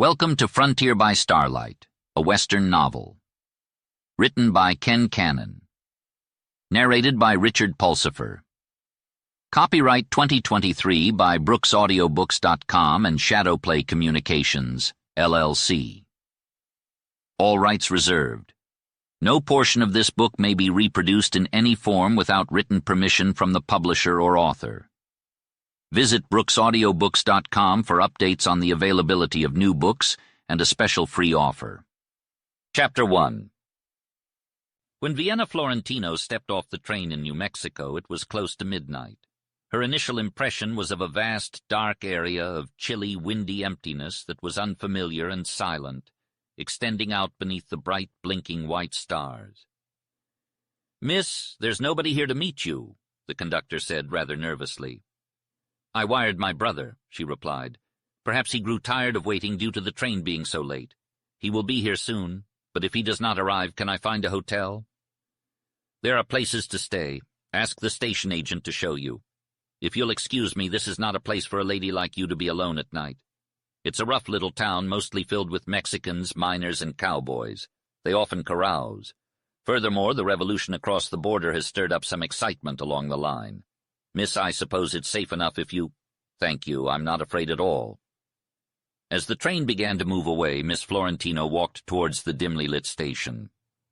Welcome to Frontier by Starlight, a Western novel. Written by Ken Cannon. Narrated by Richard Pulsifer. Copyright 2023 by BrooksAudiobooks.com and Shadowplay Communications, LLC. All rights reserved. No portion of this book may be reproduced in any form without written permission from the publisher or author. Visit BrooksAudiobooks.com for updates on the availability of new books and a special free offer. Chapter 1. When Vienna Florentino stepped off the train in New Mexico, it was close to midnight. Her initial impression was of a vast, dark area of chilly, windy emptiness that was unfamiliar and silent, extending out beneath the bright, blinking white stars. "Miss, there's nobody here to meet you," the conductor said rather nervously. "I wired my brother," she replied. "Perhaps he grew tired of waiting due to the train being so late. He will be here soon, but if he does not arrive, can I find a hotel?" "There are places to stay. Ask the station agent to show you. If you'll excuse me, this is not a place for a lady like you to be alone at night. It's a rough little town, mostly filled with Mexicans, miners, and cowboys. They often carouse. Furthermore, the revolution across the border has stirred up some excitement along the line. Miss, I suppose it's safe enough if you—" "Thank you, I'm not afraid at all." As the train began to move away, Miss Florentino walked towards the dimly lit station.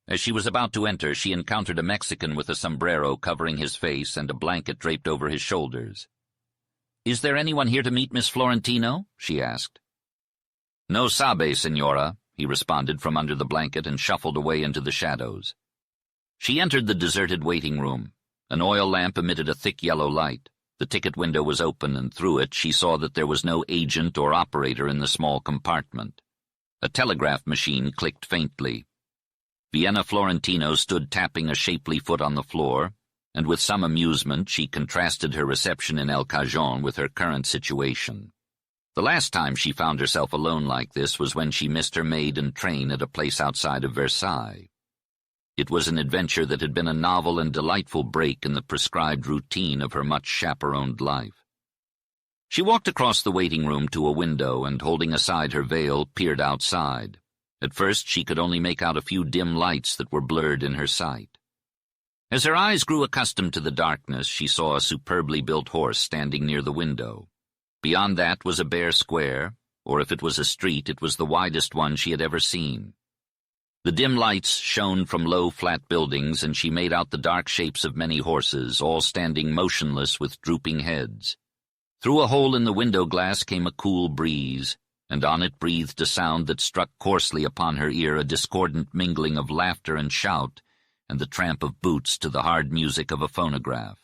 As she was about to enter, she encountered a Mexican with a sombrero covering his face and a blanket draped over his shoulders. "Is there anyone here to meet Miss Florentino?" she asked. "No sabe, senora," he responded from under the blanket and shuffled away into the shadows. She entered the deserted waiting room. An oil lamp emitted a thick yellow light. The ticket window was open, and through it she saw that there was no agent or operator in the small compartment. A telegraph machine clicked faintly. Vienna Florentino stood tapping a shapely foot on the floor, and with some amusement she contrasted her reception in El Cajon with her current situation. The last time she found herself alone like this was when she missed her maid and train at a place outside of Versailles. It was an adventure that had been a novel and delightful break in the prescribed routine of her much chaperoned life. She walked across the waiting room to a window and, holding aside her veil, peered outside. At first she could only make out a few dim lights that were blurred in her sight. As her eyes grew accustomed to the darkness, she saw a superbly built horse standing near the window. Beyond that was a bare square, or if it was a street, it was the widest one she had ever seen. The dim lights shone from low, flat buildings, and she made out the dark shapes of many horses, all standing motionless with drooping heads. Through a hole in the window glass came a cool breeze, and on it breathed a sound that struck coarsely upon her ear, a discordant mingling of laughter and shout, and the tramp of boots to the hard music of a phonograph.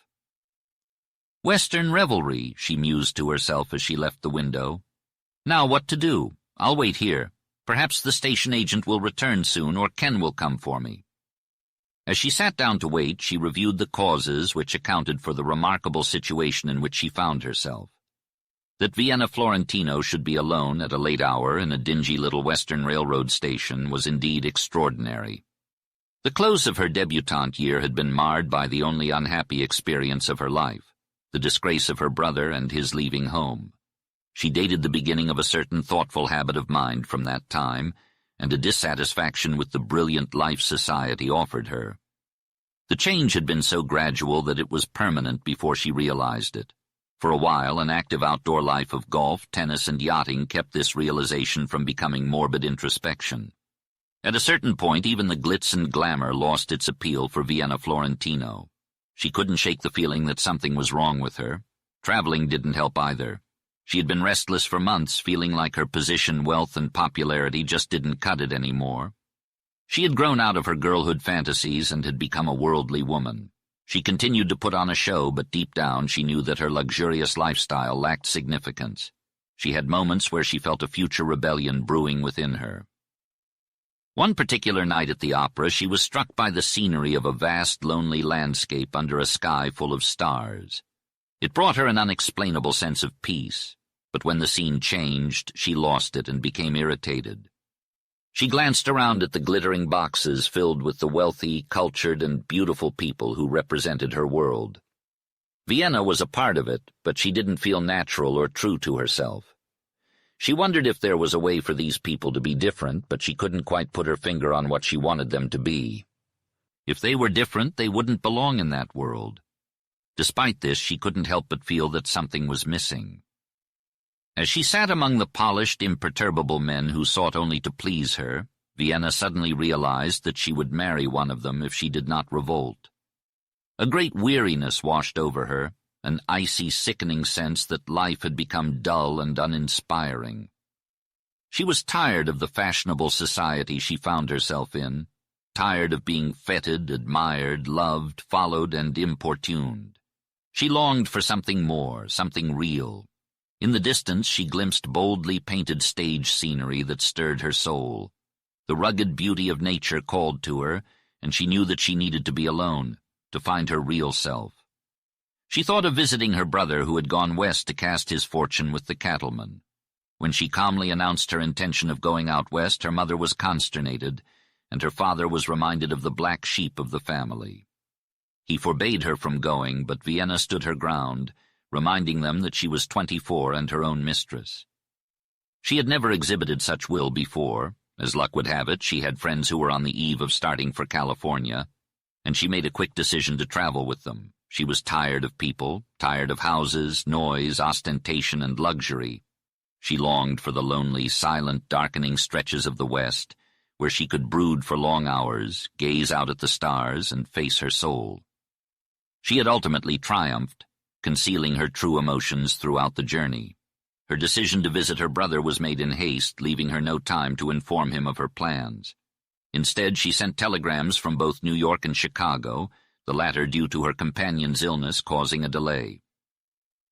"Western revelry," she mused to herself as she left the window. "Now what to do? I'll wait here. Perhaps the station agent will return soon, or Ken will come for me." As she sat down to wait, she reviewed the causes which accounted for the remarkable situation in which she found herself. That Vienna Florentino should be alone at a late hour in a dingy little Western railroad station was indeed extraordinary. The close of her debutante year had been marred by the only unhappy experience of her life, the disgrace of her brother and his leaving home. She dated the beginning of a certain thoughtful habit of mind from that time, and a dissatisfaction with the brilliant life society offered her. The change had been so gradual that it was permanent before she realized it. For a while, an active outdoor life of golf, tennis, and yachting kept this realization from becoming morbid introspection. At a certain point, even the glitz and glamour lost its appeal for Vienna Florentino. She couldn't shake the feeling that something was wrong with her. Traveling didn't help either. She had been restless for months, feeling like her position, wealth, and popularity just didn't cut it anymore. She had grown out of her girlhood fantasies and had become a worldly woman. She continued to put on a show, but deep down she knew that her luxurious lifestyle lacked significance. She had moments where she felt a future rebellion brewing within her. One particular night at the opera, she was struck by the scenery of a vast, lonely landscape under a sky full of stars. It brought her an unexplainable sense of peace, but when the scene changed, she lost it and became irritated. She glanced around at the glittering boxes filled with the wealthy, cultured, and beautiful people who represented her world. Vienna was a part of it, but she didn't feel natural or true to herself. She wondered if there was a way for these people to be different, but she couldn't quite put her finger on what she wanted them to be. If they were different, they wouldn't belong in that world. Despite this, she couldn't help but feel that something was missing. As she sat among the polished, imperturbable men who sought only to please her, Vienna suddenly realized that she would marry one of them if she did not revolt. A great weariness washed over her, an icy, sickening sense that life had become dull and uninspiring. She was tired of the fashionable society she found herself in, tired of being feted, admired, loved, followed, and importuned. She longed for something more, something real. In the distance she glimpsed boldly painted stage scenery that stirred her soul. The rugged beauty of nature called to her, and she knew that she needed to be alone, to find her real self. She thought of visiting her brother who had gone west to cast his fortune with the cattlemen. When she calmly announced her intention of going out west, her mother was consternated, and her father was reminded of the black sheep of the family. He forbade her from going, but Vienna stood her ground, reminding them that she was 24 and her own mistress. She had never exhibited such will before. As luck would have it, she had friends who were on the eve of starting for California, and she made a quick decision to travel with them. She was tired of people, tired of houses, noise, ostentation, and luxury. She longed for the lonely, silent, darkening stretches of the West, where she could brood for long hours, gaze out at the stars, and face her soul. She had ultimately triumphed, concealing her true emotions throughout the journey. Her decision to visit her brother was made in haste, leaving her no time to inform him of her plans. Instead, she sent telegrams from both New York and Chicago, the latter due to her companion's illness causing a delay.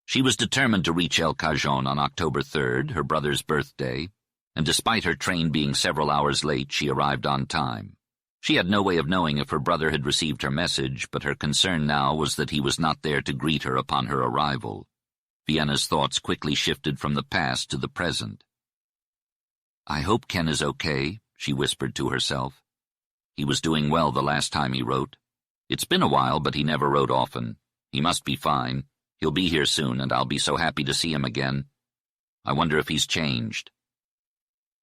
She was determined to reach El Cajon on October 3rd, her brother's birthday, and despite her train being several hours late, she arrived on time. She had no way of knowing if her brother had received her message, but her concern now was that he was not there to greet her upon her arrival. Vienna's thoughts quickly shifted from the past to the present. "I hope Ken is okay," she whispered to herself. He was doing well the last time he wrote. It's been a while, but he never wrote often. He must be fine. He'll be here soon, and I'll be so happy to see him again. I wonder if he's changed.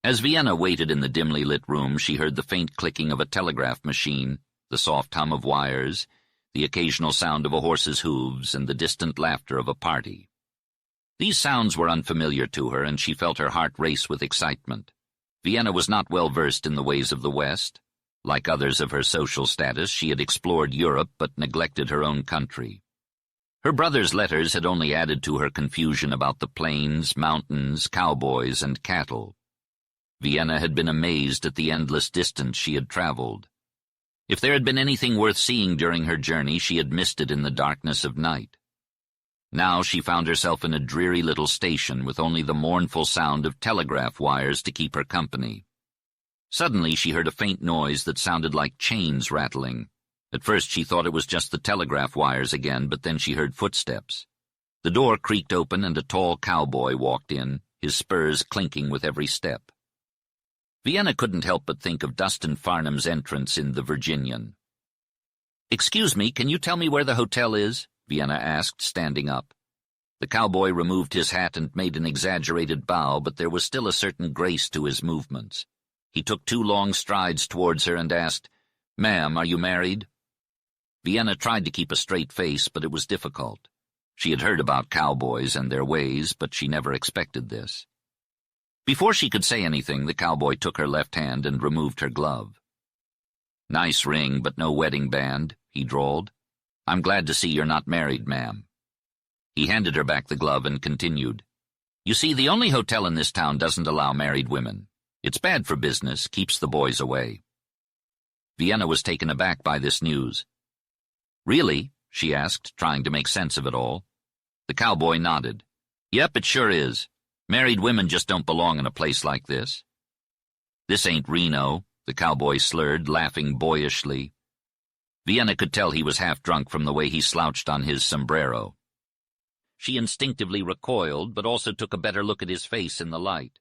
As Vienna waited in the dimly lit room, she heard the faint clicking of a telegraph machine, the soft hum of wires, the occasional sound of a horse's hooves, and the distant laughter of a party. These sounds were unfamiliar to her, and she felt her heart race with excitement. Vienna was not well versed in the ways of the West. Like others of her social status, she had explored Europe but neglected her own country. Her brother's letters had only added to her confusion about the plains, mountains, cowboys, and cattle. Vienna had been amazed at the endless distance she had traveled. If there had been anything worth seeing during her journey, she had missed it in the darkness of night. Now she found herself in a dreary little station with only the mournful sound of telegraph wires to keep her company. Suddenly she heard a faint noise that sounded like chains rattling. At first she thought it was just the telegraph wires again, but then she heard footsteps. The door creaked open and a tall cowboy walked in, his spurs clinking with every step. Vienna couldn't help but think of Dustin Farnham's entrance in The Virginian. "Excuse me, can you tell me where the hotel is?" Vienna asked, standing up. The cowboy removed his hat and made an exaggerated bow, but there was still a certain grace to his movements. He took 2 long strides towards her and asked, "Ma'am, are you married?" Vienna tried to keep a straight face, but it was difficult. She had heard about cowboys and their ways, but she never expected this. Before she could say anything, the cowboy took her left hand and removed her glove. "Nice ring, but no wedding band," he drawled. "I'm glad to see you're not married, ma'am." He handed her back the glove and continued, "You see, the only hotel in this town doesn't allow married women. It's bad for business, keeps the boys away." Vienna was taken aback by this news. "Really?" she asked, trying to make sense of it all. The cowboy nodded. "Yep, it sure is. Married women just don't belong in a place like this." "This ain't Reno," the cowboy slurred, laughing boyishly. Vienna could tell he was half drunk from the way he slouched on his sombrero. She instinctively recoiled, but also took a better look at his face in the light.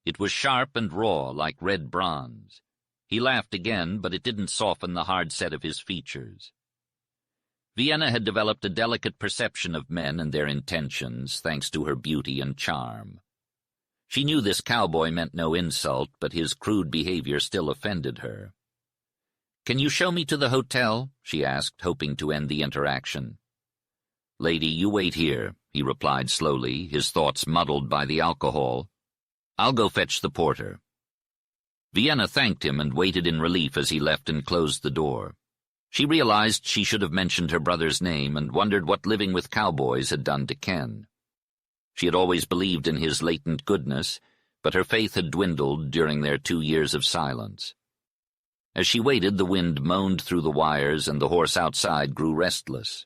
It was sharp and raw, like red bronze. He laughed again, but it didn't soften the hard set of his features. Vienna had developed a delicate perception of men and their intentions, thanks to her beauty and charm. She knew this cowboy meant no insult, but his crude behavior still offended her. "Can you show me to the hotel?" she asked, hoping to end the interaction. "Lady, you wait here," he replied slowly, his thoughts muddled by the alcohol. "I'll go fetch the porter." Vienna thanked him and waited in relief as he left and closed the door. She realized she should have mentioned her brother's name and wondered what living with cowboys had done to Ken. She had always believed in his latent goodness, but her faith had dwindled during their 2 years of silence. As she waited, the wind moaned through the wires and the horse outside grew restless.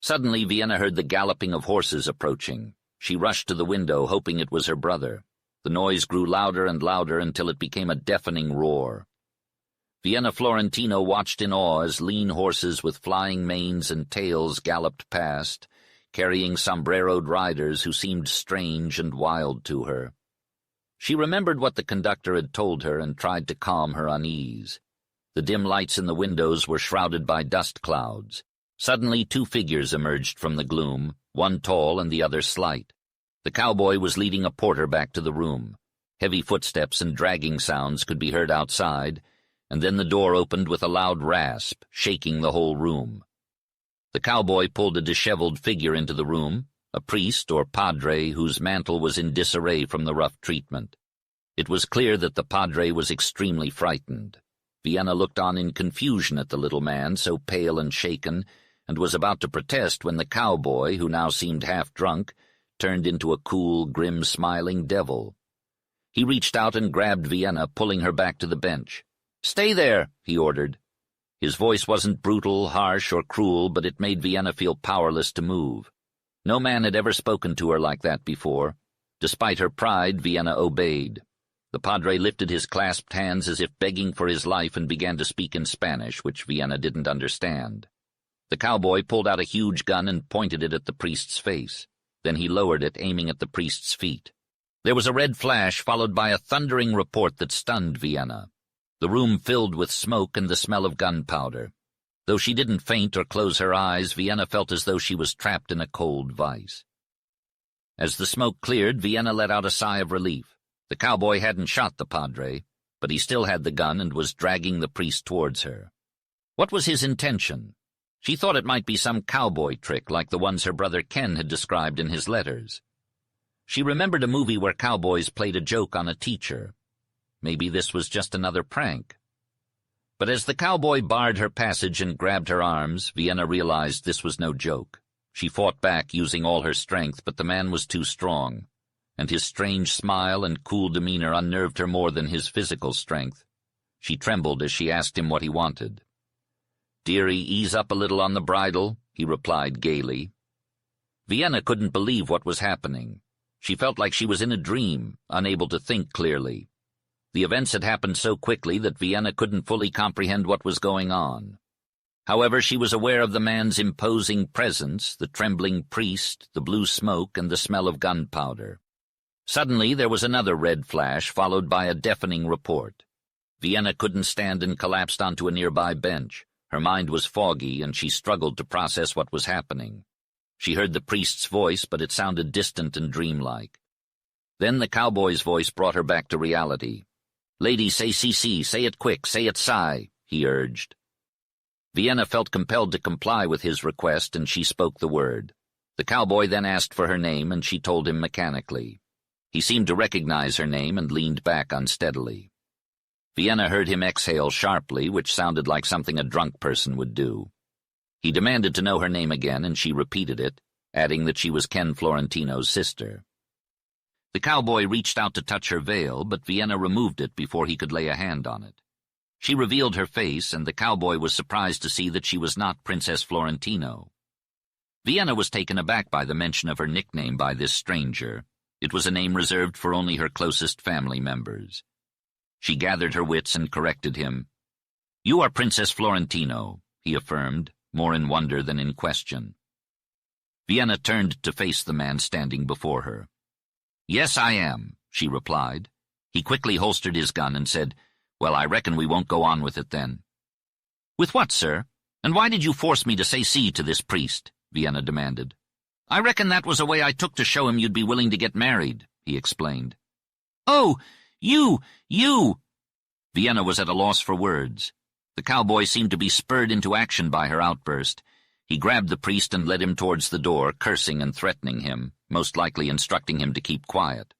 Suddenly, Vienna heard the galloping of horses approaching. She rushed to the window, hoping it was her brother. The noise grew louder and louder until it became a deafening roar. Vienna Florentino watched in awe as lean horses with flying manes and tails galloped past, carrying sombreroed riders who seemed strange and wild to her. She remembered what the conductor had told her and tried to calm her unease. The dim lights in the windows were shrouded by dust clouds. Suddenly 2 figures emerged from the gloom, one tall and the other slight. The cowboy was leading a porter back to the room. Heavy footsteps and dragging sounds could be heard outside, and then the door opened with a loud rasp, shaking the whole room. The cowboy pulled a disheveled figure into the room, a priest or padre whose mantle was in disarray from the rough treatment. It was clear that the padre was extremely frightened. Vienna looked on in confusion at the little man, so pale and shaken, and was about to protest when the cowboy, who now seemed half drunk, turned into a cool, grim, smiling devil. He reached out and grabbed Vienna, pulling her back to the bench. "Stay there," he ordered. His voice wasn't brutal, harsh, or cruel, but it made Vienna feel powerless to move. No man had ever spoken to her like that before. Despite her pride, Vienna obeyed. The padre lifted his clasped hands as if begging for his life and began to speak in Spanish, which Vienna didn't understand. The cowboy pulled out a huge gun and pointed it at the priest's face. Then he lowered it, aiming at the priest's feet. There was a red flash, followed by a thundering report that stunned Vienna. The room filled with smoke and the smell of gunpowder. Though she didn't faint or close her eyes, Vienna felt as though she was trapped in a cold vice. As the smoke cleared, Vienna let out a sigh of relief. The cowboy hadn't shot the padre, but he still had the gun and was dragging the priest towards her. What was his intention? She thought it might be some cowboy trick like the ones her brother Ken had described in his letters. She remembered a movie where cowboys played a joke on a teacher. Maybe this was just another prank. But as the cowboy barred her passage and grabbed her arms, Vienna realized this was no joke. She fought back using all her strength, but the man was too strong, and his strange smile and cool demeanor unnerved her more than his physical strength. She trembled as she asked him what he wanted. "Dearie, ease up a little on the bridle," he replied gaily. Vienna couldn't believe what was happening. She felt like she was in a dream, unable to think clearly. The events had happened so quickly that Vienna couldn't fully comprehend what was going on. However, she was aware of the man's imposing presence, the trembling priest, the blue smoke, and the smell of gunpowder. Suddenly there was another red flash, followed by a deafening report. Vienna couldn't stand and collapsed onto a nearby bench. Her mind was foggy, and she struggled to process what was happening. She heard the priest's voice, but it sounded distant and dreamlike. Then the cowboy's voice brought her back to reality. "Lady, say CC, say it quick, say it sigh," he urged. Vienna felt compelled to comply with his request, and she spoke the word. The cowboy then asked for her name, and she told him mechanically. He seemed to recognize her name and leaned back unsteadily. Vienna heard him exhale sharply, which sounded like something a drunk person would do. He demanded to know her name again, and she repeated it, adding that she was Ken Florentino's sister. The cowboy reached out to touch her veil, but Vienna removed it before he could lay a hand on it. She revealed her face, and the cowboy was surprised to see that she was not Princess Florentino. Vienna was taken aback by the mention of her nickname by this stranger. It was a name reserved for only her closest family members. She gathered her wits and corrected him. "You are Princess Florentino," he affirmed, more in wonder than in question. Vienna turned to face the man standing before her. "Yes, I am," she replied. He quickly holstered his gun and said, "Well, I reckon we won't go on with it then." "With what, sir? And why did you force me to say si to this priest?" Vienna demanded. "I reckon that was a way I took to show him you'd be willing to get married," he explained. "Oh, you!" Vienna was at a loss for words. The cowboy seemed to be spurred into action by her outburst. He grabbed the priest and led him towards the door, cursing and threatening him, most likely instructing him to keep quiet.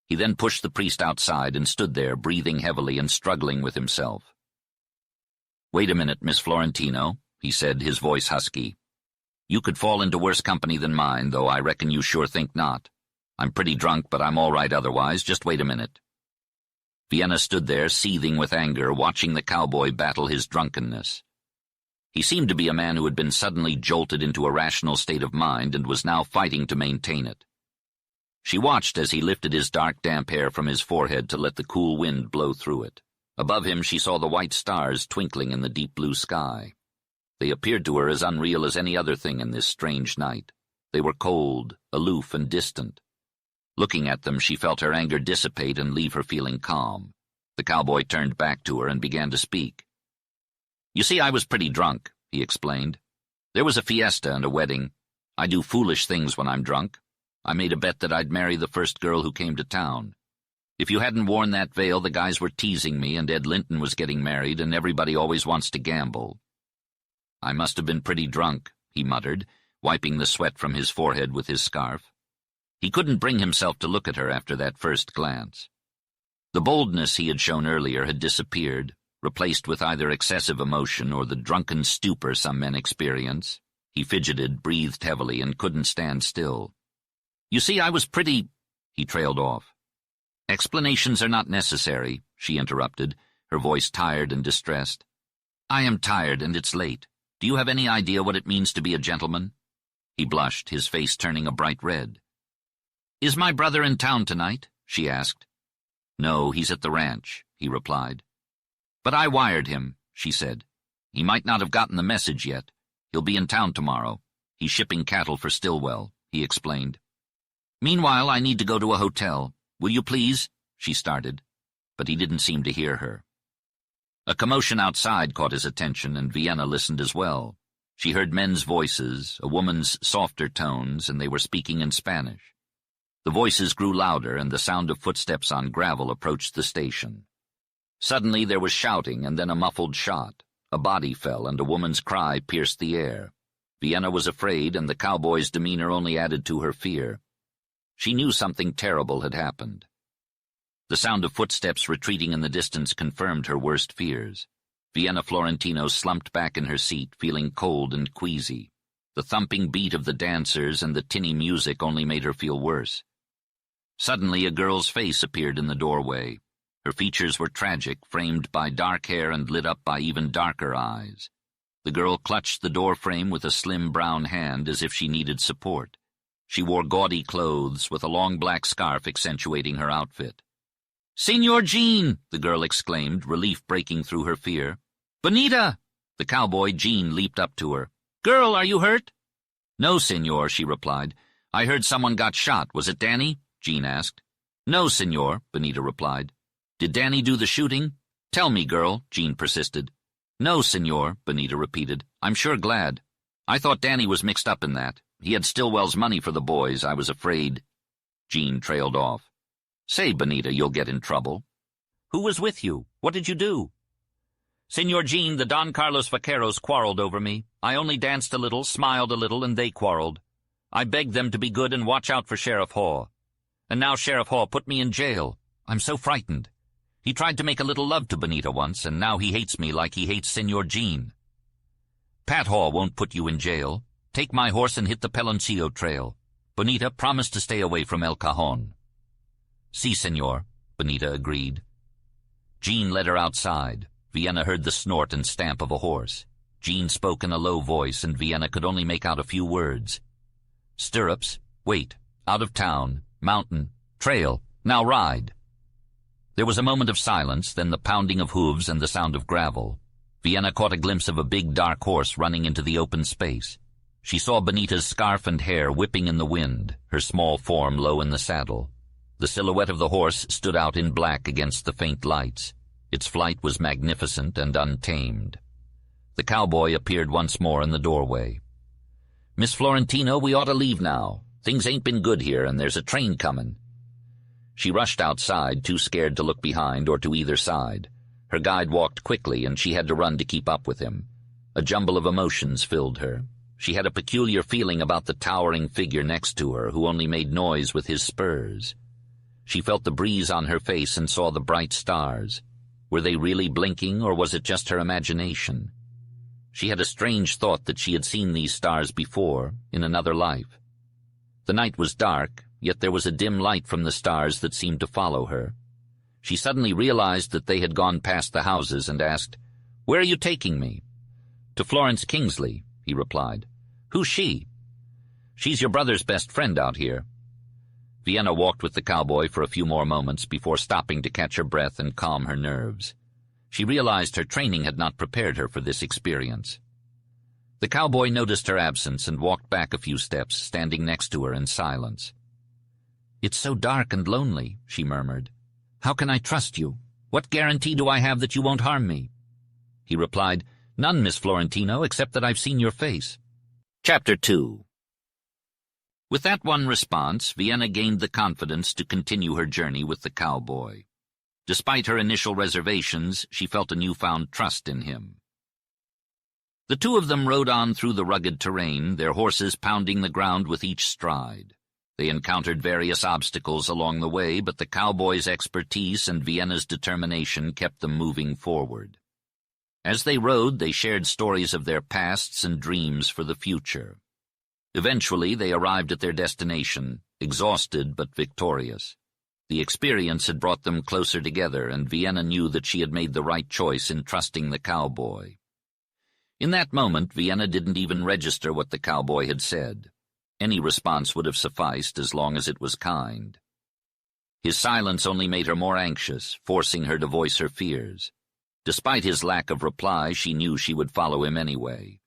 He then pushed the priest outside and stood there, breathing heavily and struggling with himself. "Wait a minute, Miss Florentino," he said, his voice husky. "You could fall into worse company than mine, though I reckon you sure think not. I'm pretty drunk, but I'm all right otherwise. Just wait a minute." Vienna stood there, seething with anger, watching the cowboy battle his drunkenness. He seemed to be a man who had been suddenly jolted into a rational state of mind and was now fighting to maintain it. She watched as he lifted his dark, damp hair from his forehead to let the cool wind blow through it. Above him she saw the white stars twinkling in the deep blue sky. They appeared to her as unreal as any other thing in this strange night. They were cold, aloof, and distant. Looking at them, she felt her anger dissipate and leave her feeling calm. The cowboy turned back to her and began to speak. "You see, I was pretty drunk," he explained. "There was a fiesta and a wedding. I do foolish things when I'm drunk. I made a bet that I'd marry the first girl who came to town. If you hadn't worn that veil, the guys were teasing me, and Ed Linton was getting married, and everybody always wants to gamble." "I must have been pretty drunk," he muttered, wiping the sweat from his forehead with his scarf. He couldn't bring himself to look at her after that first glance. The boldness he had shown earlier had disappeared, replaced with either excessive emotion or the drunken stupor some men experience. He fidgeted, breathed heavily, and couldn't stand still. "You see, I was pretty—" He trailed off. "Explanations are not necessary," she interrupted, her voice tired and distressed. "I am tired, and it's late. Do you have any idea what it means to be a gentleman?" He blushed, his face turning a bright red. "Is my brother in town tonight?" she asked. "No, he's at the ranch," he replied. "But I wired him," she said. "He might not have gotten the message yet. He'll be in town tomorrow. He's shipping cattle for Stillwell," he explained. "Meanwhile, I need to go to a hotel. Will you please?" she started, but he didn't seem to hear her. A commotion outside caught his attention, and Vienna listened as well. She heard men's voices, a woman's softer tones, and they were speaking in Spanish. The voices grew louder, and the sound of footsteps on gravel approached the station. Suddenly there was shouting, and then a muffled shot. A body fell, and a woman's cry pierced the air. Vienna was afraid, and the cowboy's demeanor only added to her fear. She knew something terrible had happened. The sound of footsteps retreating in the distance confirmed her worst fears. Vienna Florentino slumped back in her seat, feeling cold and queasy. The thumping beat of the dancers and the tinny music only made her feel worse. Suddenly a girl's face appeared in the doorway. Her features were tragic, framed by dark hair and lit up by even darker eyes. The girl clutched the door frame with a slim brown hand as if she needed support. She wore gaudy clothes, with a long black scarf accentuating her outfit. "Senor Jean!" the girl exclaimed, relief breaking through her fear. "Bonita!" The cowboy, Jean, leaped up to her. "Girl, are you hurt?" "No, senor," she replied. "I heard someone got shot. Was it Danny?" Jean asked. "No, senor," Bonita replied. "Did Danny do the shooting?" "Tell me, girl," Jean persisted. "No, senor," Bonita repeated. "I'm sure glad. I thought Danny was mixed up in that. He had Stillwell's money for the boys. I was afraid." Jean trailed off. "Say, Bonita, you'll get in trouble." "Who was with you? What did you do?" "Senor Jean, the Don Carlos Vaqueros quarreled over me. I only danced a little, smiled a little, and they quarreled. I begged them to be good and watch out for Sheriff Haw. And now Sheriff Haw put me in jail. I'm so frightened. He tried to make a little love to Bonita once, and now he hates me like he hates Senor Jean. Pat Haw won't put you in jail. Take my horse and hit the Peloncillo trail. Bonita, promise to stay away from El Cajon." "Si, senor," Bonita agreed. Jean led her outside. Vienna heard the snort and stamp of a horse. Jean spoke in a low voice, and Vienna could only make out a few words. "Stirrups, wait, out of town, mountain, trail, now ride." There was a moment of silence, then the pounding of hooves and the sound of gravel. Vienna caught a glimpse of a big dark horse running into the open space. She saw Bonita's scarf and hair whipping in the wind, her small form low in the saddle. The silhouette of the horse stood out in black against the faint lights. Its flight was magnificent and untamed. The cowboy appeared once more in the doorway. "Miss Florentino, we ought to leave now. Things ain't been good here, and there's a train coming." She rushed outside, too scared to look behind or to either side. Her guide walked quickly, and she had to run to keep up with him. A jumble of emotions filled her. She had a peculiar feeling about the towering figure next to her, who only made noise with his spurs. She felt the breeze on her face and saw the bright stars. Were they really blinking, or was it just her imagination? She had a strange thought that she had seen these stars before, in another life. The night was dark, yet there was a dim light from the stars that seemed to follow her. She suddenly realized that they had gone past the houses and asked, "Where are you taking me?" "To Florence Kingsley," he replied. "Who's she?" "She's your brother's best friend out here." Vienna walked with the cowboy for a few more moments before stopping to catch her breath and calm her nerves. She realized her training had not prepared her for this experience. The cowboy noticed her absence and walked back a few steps, standing next to her in silence. "It's so dark and lonely," she murmured. "How can I trust you? What guarantee do I have that you won't harm me?" He replied, "None, Miss Florentino, except that I've seen your face." Chapter 2. With that one response, Vienna gained the confidence to continue her journey with the cowboy. Despite her initial reservations, she felt a newfound trust in him. The two of them rode on through the rugged terrain, their horses pounding the ground with each stride. They encountered various obstacles along the way, but the cowboy's expertise and Vienna's determination kept them moving forward. As they rode, they shared stories of their pasts and dreams for the future. Eventually, they arrived at their destination, exhausted but victorious. The experience had brought them closer together, and Vienna knew that she had made the right choice in trusting the cowboy. In that moment, Vienna didn't even register what the cowboy had said. Any response would have sufficed as long as it was kind. His silence only made her more anxious, forcing her to voice her fears. Despite his lack of reply, she knew she would follow him anyway.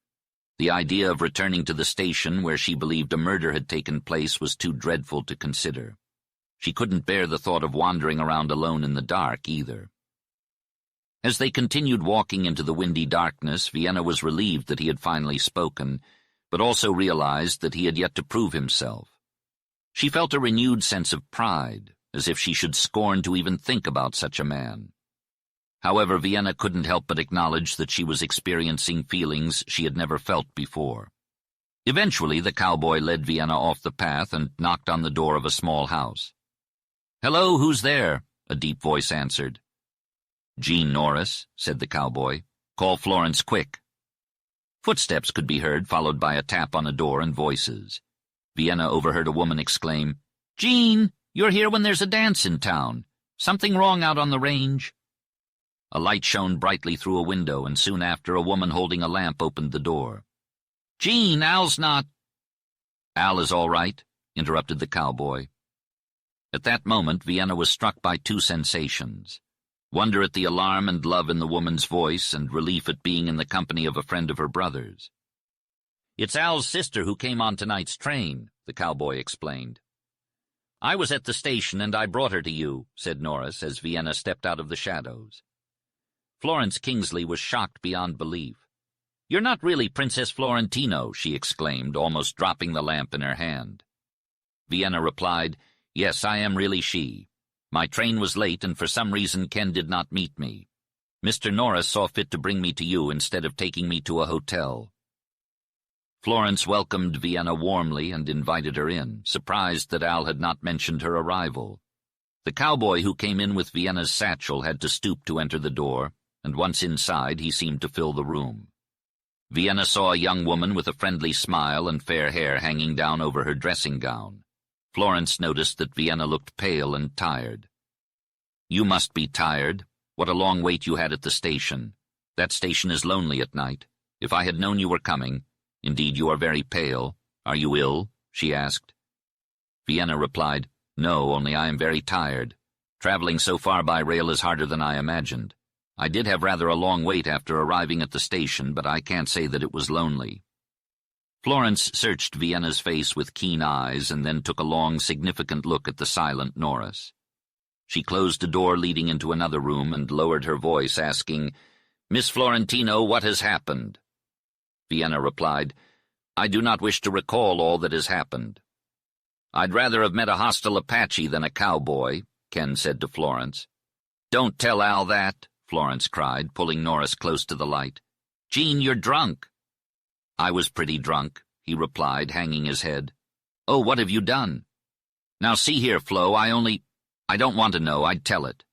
The idea of returning to the station where she believed a murder had taken place was too dreadful to consider. She couldn't bear the thought of wandering around alone in the dark, either. As they continued walking into the windy darkness, Vienna was relieved that he had finally spoken, but also realized that he had yet to prove himself. She felt a renewed sense of pride, as if she should scorn to even think about such a man. However, Vienna couldn't help but acknowledge that she was experiencing feelings she had never felt before. Eventually, the cowboy led Vienna off the path and knocked on the door of a small house. "Hello, who's there?" a deep voice answered. "Jean Norris," said the cowboy. "Call Florence quick." Footsteps could be heard, followed by a tap on a door and voices. Vienna overheard a woman exclaim, "Jean, you're here when there's a dance in town. Something wrong out on the range?" A light shone brightly through a window, and soon after a woman holding a lamp opened the door. "Jean, Al's not—" "Al is all right," interrupted the cowboy. At that moment, Vienna was struck by two sensations: wonder at the alarm and love in the woman's voice, and relief at being in the company of a friend of her brother's. "It's Al's sister who came on tonight's train," the cowboy explained. "I was at the station and I brought her to you," said Norris as Vienna stepped out of the shadows. Florence Kingsley was shocked beyond belief. "You're not really Princess Florentino," she exclaimed, almost dropping the lamp in her hand. Vienna replied, "Yes, I am really she. My train was late, and for some reason Ken did not meet me. Mr. Norris saw fit to bring me to you instead of taking me to a hotel." Florence welcomed Vienna warmly and invited her in, surprised that Al had not mentioned her arrival. The cowboy who came in with Vienna's satchel had to stoop to enter the door, and once inside he seemed to fill the room. Vienna saw a young woman with a friendly smile and fair hair hanging down over her dressing gown. Florence noticed that Vienna looked pale and tired. "You must be tired. What a long wait you had at the station. That station is lonely at night. If I had known you were coming— Indeed, you are very pale. Are you ill?" she asked. Vienna replied, "No, only I am very tired. Traveling so far by rail is harder than I imagined. I did have rather a long wait after arriving at the station, but I can't say that it was lonely." Florence searched Vienna's face with keen eyes and then took a long, significant look at the silent Norris. She closed a door leading into another room and lowered her voice, asking, "Miss Florentino, what has happened?" Vienna replied, "I do not wish to recall all that has happened. I'd rather have met a hostile Apache than a cowboy. Ken said to Florence. "Don't tell Al that," Florence cried, pulling Norris close to the light. "Gene, you're drunk." "I was pretty drunk," he replied, hanging his head. "Oh, what have you done?" "Now see here, Flo, I don't want to know, I'd tell it.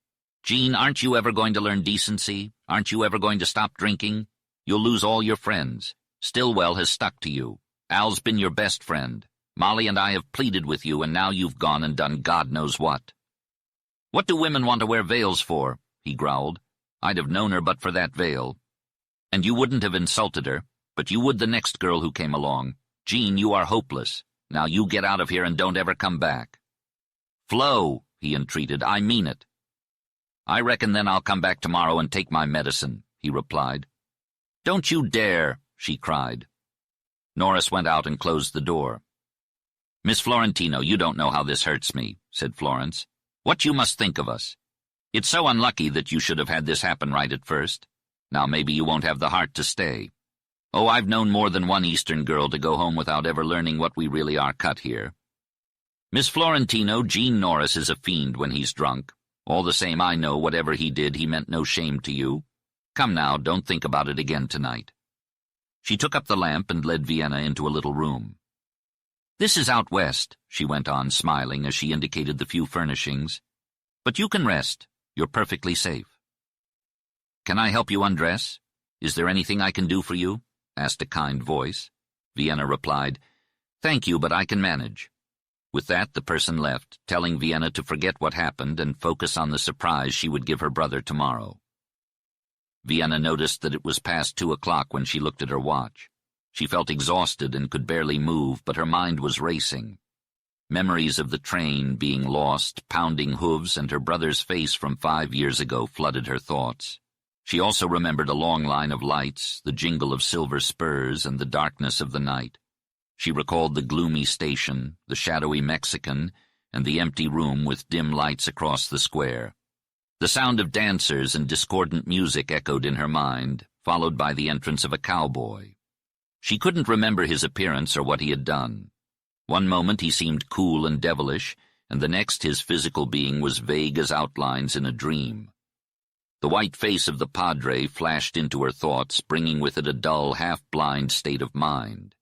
Gene, aren't you ever going to learn decency? Aren't you ever going to stop drinking? You'll lose all your friends. Stillwell has stuck to you. Al's been your best friend. Molly and I have pleaded with you, and now you've gone and done God knows what." "What do women want to wear veils for?" he growled. "I'd have known her but for that veil. And you wouldn't have insulted her, but you would the next girl who came along. Gene, you are hopeless. Now you get out of here and don't ever come back." "Flo," he entreated, "I mean it." "I reckon then I'll come back tomorrow and take my medicine," he replied. "Don't you dare," she cried. Norris went out and closed the door. "Miss Florentino, you don't know how this hurts me," said Florence. "What you must think of us. It's so unlucky that you should have had this happen right at first. Now maybe you won't have the heart to stay. Oh, I've known more than one Eastern girl to go home without ever learning what we really are cut here. Miss Florentino, Gene Norris is a fiend when he's drunk. All the same, I know whatever he did, he meant no shame to you. Come now, don't think about it again tonight." She took up the lamp and led Vienna into a little room. "This is out west," she went on, smiling as she indicated the few furnishings. "But you can rest. You're perfectly safe." "Can I help you undress? Is there anything I can do for you?" asked a kind voice. Vienna replied, "Thank you, but I can manage." With that, the person left, telling Vienna to forget what happened and focus on the surprise she would give her brother tomorrow. Vienna noticed that it was past 2 o'clock when she looked at her watch. She felt exhausted and could barely move, but her mind was racing. Memories of the train, being lost, pounding hooves, and her brother's face from 5 years ago flooded her thoughts. She also remembered a long line of lights, the jingle of silver spurs, and the darkness of the night. She recalled the gloomy station, the shadowy Mexican, and the empty room with dim lights across the square. The sound of dancers and discordant music echoed in her mind, followed by the entrance of a cowboy. She couldn't remember his appearance or what he had done. One moment he seemed cool and devilish, and the next his physical being was vague as outlines in a dream. The white face of the padre flashed into her thoughts, bringing with it a dull, half-blind state of mind.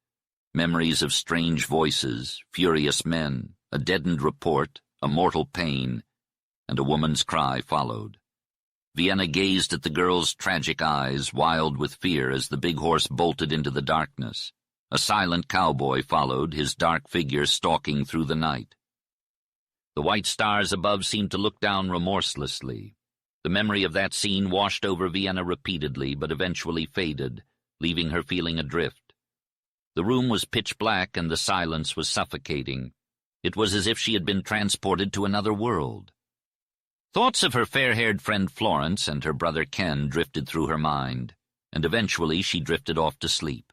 Memories of strange voices, furious men, a deadened report, a mortal pain, and a woman's cry followed. Vienna gazed at the girl's tragic eyes, wild with fear as the big horse bolted into the darkness. A silent cowboy followed, his dark figure stalking through the night. The white stars above seemed to look down remorselessly. The memory of that scene washed over Vienna repeatedly, but eventually faded, leaving her feeling adrift. The room was pitch black and the silence was suffocating. It was as if she had been transported to another world. Thoughts of her fair-haired friend Florence and her brother Ken drifted through her mind, and eventually she drifted off to sleep.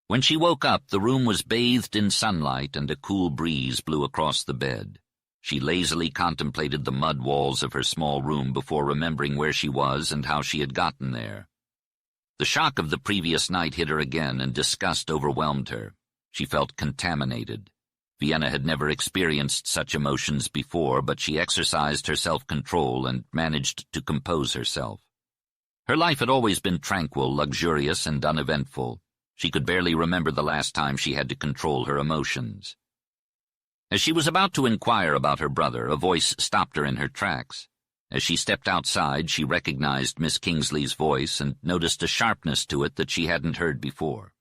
When she woke up, the room was bathed in sunlight and a cool breeze blew across the bed. She lazily contemplated the mud walls of her small room before remembering where she was and how she had gotten there. The shock of the previous night hit her again, and disgust overwhelmed her. She felt contaminated. Vienna had never experienced such emotions before, but she exercised her self-control and managed to compose herself. Her life had always been tranquil, luxurious, and uneventful. She could barely remember the last time she had to control her emotions. As she was about to inquire about her brother, a voice stopped her in her tracks. As she stepped outside, she recognized Miss Kingsley's voice and noticed a sharpness to it that she hadn't heard before.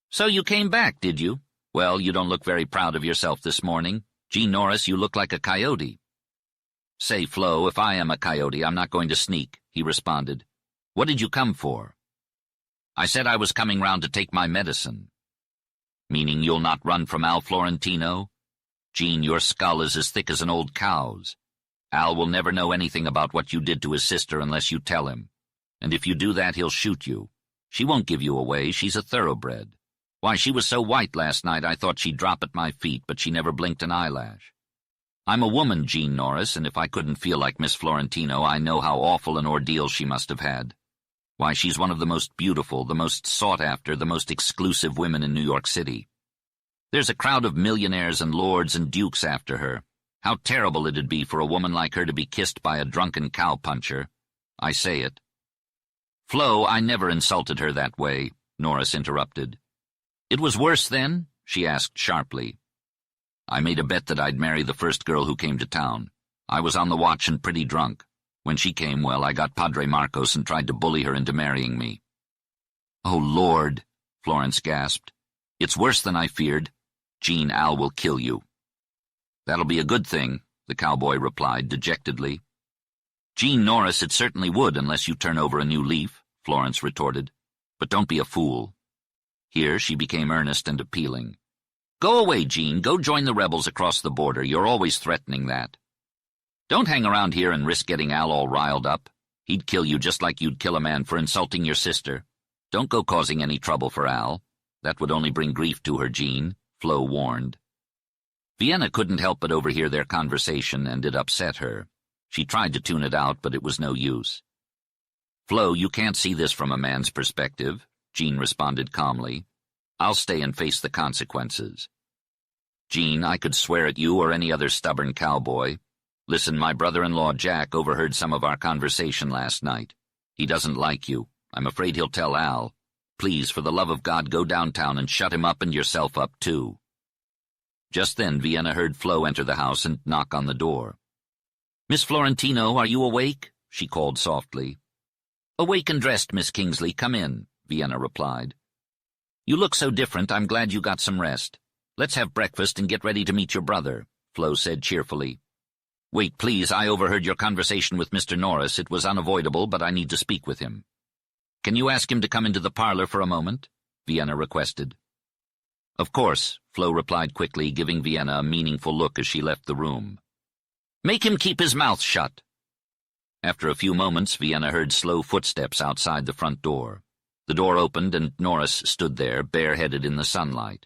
"So you came back, did you? Well, you don't look very proud of yourself this morning. Gene Norris, you look like a coyote." "Say, Flo, if I am a coyote, I'm not going to sneak," he responded. "What did you come for?" "I said I was coming round to take my medicine." "Meaning you'll not run from Al Florentino? Gene, your skull is as thick as an old cow's. Al will never know anything about what you did to his sister unless you tell him. And if you do that, he'll shoot you. She won't give you away. She's a thoroughbred. Why, she was so white last night I thought she'd drop at my feet, but she never blinked an eyelash. I'm a woman, Gene Norris, and if I couldn't feel like Miss Florentino, I know how awful an ordeal she must have had. Why, she's one of the most beautiful, the most sought-after, the most exclusive women in New York City. There's a crowd of millionaires and lords and dukes after her. How terrible it'd be for a woman like her to be kissed by a drunken cowpuncher. I say it. Flo, I never insulted her that way, Norris interrupted. It was worse then? She asked sharply. I made a bet that I'd marry the first girl who came to town. I was on the watch and pretty drunk. When she came, well, I got Padre Marcos and tried to bully her into marrying me. Oh, Lord, Florence gasped. It's worse than I feared. Jean, Al will kill you. That'll be a good thing, the cowboy replied dejectedly. Jean Norris, it certainly would unless you turn over a new leaf, Florence retorted. But don't be a fool. Here she became earnest and appealing. Go away, Jean. Go join the rebels across the border. You're always threatening that. Don't hang around here and risk getting Al all riled up. He'd kill you just like you'd kill a man for insulting your sister. Don't go causing any trouble for Al. That would only bring grief to her, Jean, Flo warned. Vienna couldn't help but overhear their conversation, and it upset her. She tried to tune it out, but it was no use. Flo, you can't see this from a man's perspective, Jean responded calmly. I'll stay and face the consequences. Jean, I could swear at you or any other stubborn cowboy. Listen, my brother-in-law Jack overheard some of our conversation last night. He doesn't like you. I'm afraid he'll tell Al. Please, for the love of God, go downtown and shut him up and yourself up, too. Just then, Vienna heard Flo enter the house and knock on the door. Miss Florentino, are you awake? She called softly. Awake and dressed, Miss Kingsley. Come in, Vienna replied. You look so different. I'm glad you got some rest. Let's have breakfast and get ready to meet your brother, Flo said cheerfully. Wait, please, I overheard your conversation with Mr. Norris. It was unavoidable, but I need to speak with him. Can you ask him to come into the parlor for a moment? Vienna requested. Of course, Flo replied quickly, giving Vienna a meaningful look as she left the room. Make him keep his mouth shut. After a few moments, Vienna heard slow footsteps outside the front door. The door opened and Norris stood there, bareheaded in the sunlight.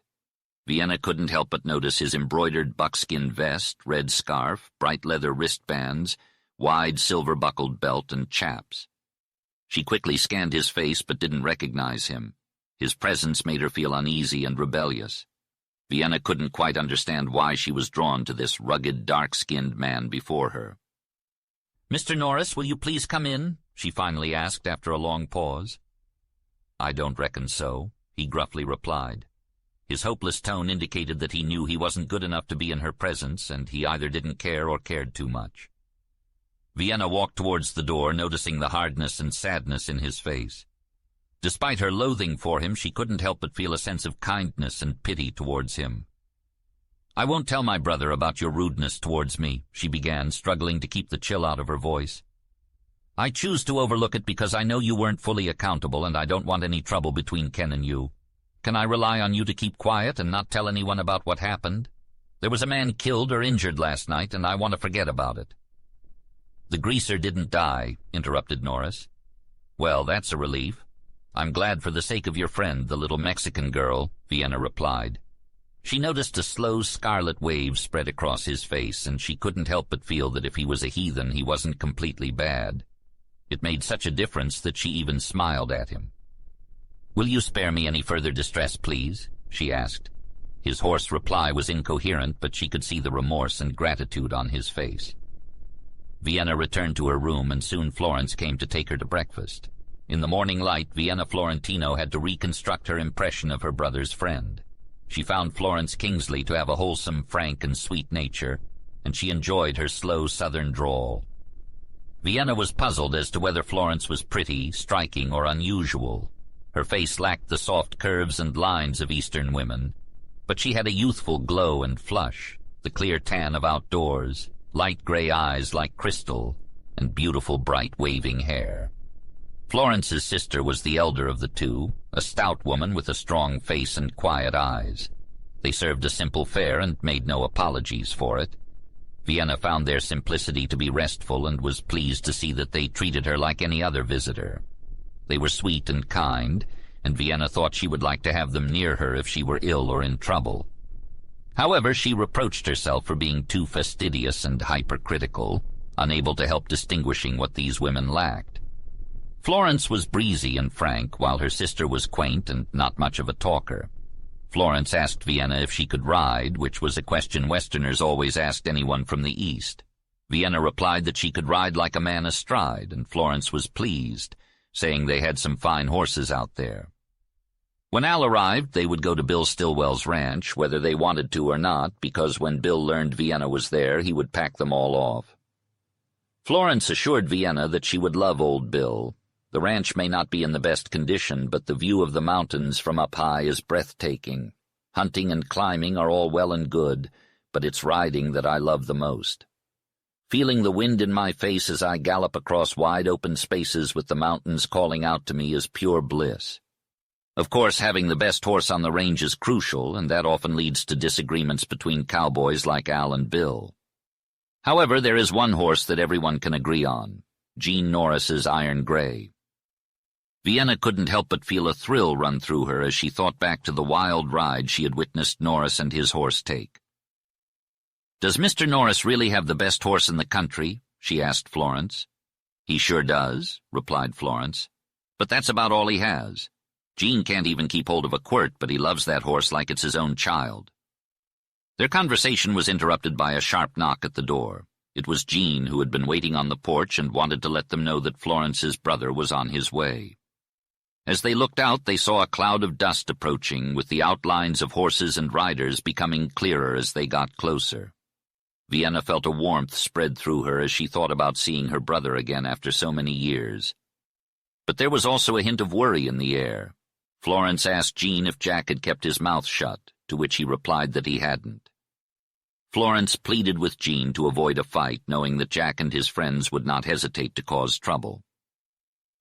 Vienna couldn't help but notice his embroidered buckskin vest, red scarf, bright leather wristbands, wide silver-buckled belt, and chaps. She quickly scanned his face but didn't recognize him. His presence made her feel uneasy and rebellious. Vienna couldn't quite understand why she was drawn to this rugged, dark-skinned man before her. Mr. Norris, will you please come in? She finally asked after a long pause. I don't reckon so, he gruffly replied. His hopeless tone indicated that he knew he wasn't good enough to be in her presence, and he either didn't care or cared too much. Vienna walked towards the door, noticing the hardness and sadness in his face. Despite her loathing for him, she couldn't help but feel a sense of kindness and pity towards him. I won't tell my brother about your rudeness towards me, she began, struggling to keep the chill out of her voice. I choose to overlook it because I know you weren't fully accountable, and I don't want any trouble between Ken and you. Can I rely on you to keep quiet and not tell anyone about what happened? There was a man killed or injured last night, and I want to forget about it. The greaser didn't die, interrupted Norris. Well, that's a relief. I'm glad for the sake of your friend, the little Mexican girl, Vienna replied. She noticed a slow scarlet wave spread across his face, and she couldn't help but feel that if he was a heathen, he wasn't completely bad. It made such a difference that she even smiled at him. Will you spare me any further distress, please? She asked. His hoarse reply was incoherent, but she could see the remorse and gratitude on his face. Vienna returned to her room, and soon Florence came to take her to breakfast. In the morning light, Vienna Florentino had to reconstruct her impression of her brother's friend. She found Florence Kingsley to have a wholesome, frank, and sweet nature, and she enjoyed her slow southern drawl. Vienna was puzzled as to whether Florence was pretty, striking, or unusual. Her face lacked the soft curves and lines of Eastern women, but she had a youthful glow and flush, the clear tan of outdoors, light gray eyes like crystal, and beautiful bright waving hair. Florence's sister was the elder of the two, a stout woman with a strong face and quiet eyes. They served a simple fare and made no apologies for it. Vienna found their simplicity to be restful and was pleased to see that they treated her like any other visitor. They were sweet and kind, and Vienna thought she would like to have them near her if she were ill or in trouble. However, she reproached herself for being too fastidious and hypercritical, unable to help distinguishing what these women lacked. Florence was breezy and frank, while her sister was quaint and not much of a talker. Florence asked Vienna if she could ride, which was a question Westerners always asked anyone from the East. Vienna replied that she could ride like a man astride, and Florence was pleased, saying they had some fine horses out there. When Al arrived, they would go to Bill Stillwell's ranch, whether they wanted to or not, because when Bill learned Vienna was there, he would pack them all off. Florence assured Vienna that she would love old Bill. The ranch may not be in the best condition, but the view of the mountains from up high is breathtaking. Hunting and climbing are all well and good, but it's riding that I love the most. Feeling the wind in my face as I gallop across wide-open spaces with the mountains calling out to me is pure bliss. Of course, having the best horse on the range is crucial, and that often leads to disagreements between cowboys like Al and Bill. However, there is one horse that everyone can agree on, Gene Norris's Iron Gray. Vienna couldn't help but feel a thrill run through her as she thought back to the wild ride she had witnessed Norris and his horse take. "Does Mr. Norris really have the best horse in the country?" she asked Florence. "He sure does," replied Florence. "But that's about all he has. Gene can't even keep hold of a quirt, but he loves that horse like it's his own child." Their conversation was interrupted by a sharp knock at the door. It was Gene, who had been waiting on the porch and wanted to let them know that Florence's brother was on his way. As they looked out, they saw a cloud of dust approaching, with the outlines of horses and riders becoming clearer as they got closer. Vienna felt a warmth spread through her as she thought about seeing her brother again after so many years. But there was also a hint of worry in the air. Florence asked Gene if Jack had kept his mouth shut, to which he replied that he hadn't. Florence pleaded with Gene to avoid a fight, knowing that Jack and his friends would not hesitate to cause trouble.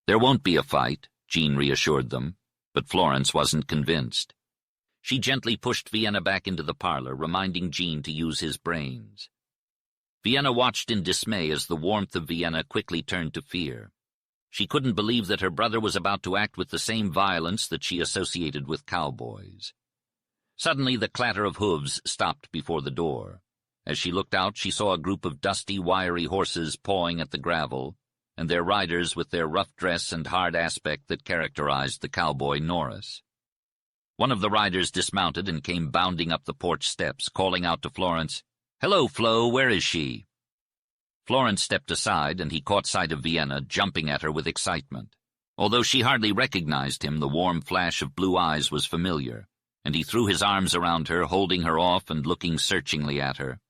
"There won't be a fight," Gene reassured them, but Florence wasn't convinced. She gently pushed Vienna back into the parlor, reminding Gene to use his brains. Vienna watched in dismay as the warmth of Vienna quickly turned to fear. She couldn't believe that her brother was about to act with the same violence that she associated with cowboys. Suddenly the clatter of hooves stopped before the door. As she looked out, she saw a group of dusty, wiry horses pawing at the gravel, and their riders with their rough dress and hard aspect that characterized the cowboy Norris. One of the riders dismounted and came bounding up the porch steps, calling out to Florence, "Hello, Flo, where is she?" Florence stepped aside, and he caught sight of Vienna, jumping at her with excitement. Although she hardly recognized him, the warm flash of blue eyes was familiar, and he threw his arms around her, holding her off and looking searchingly at her.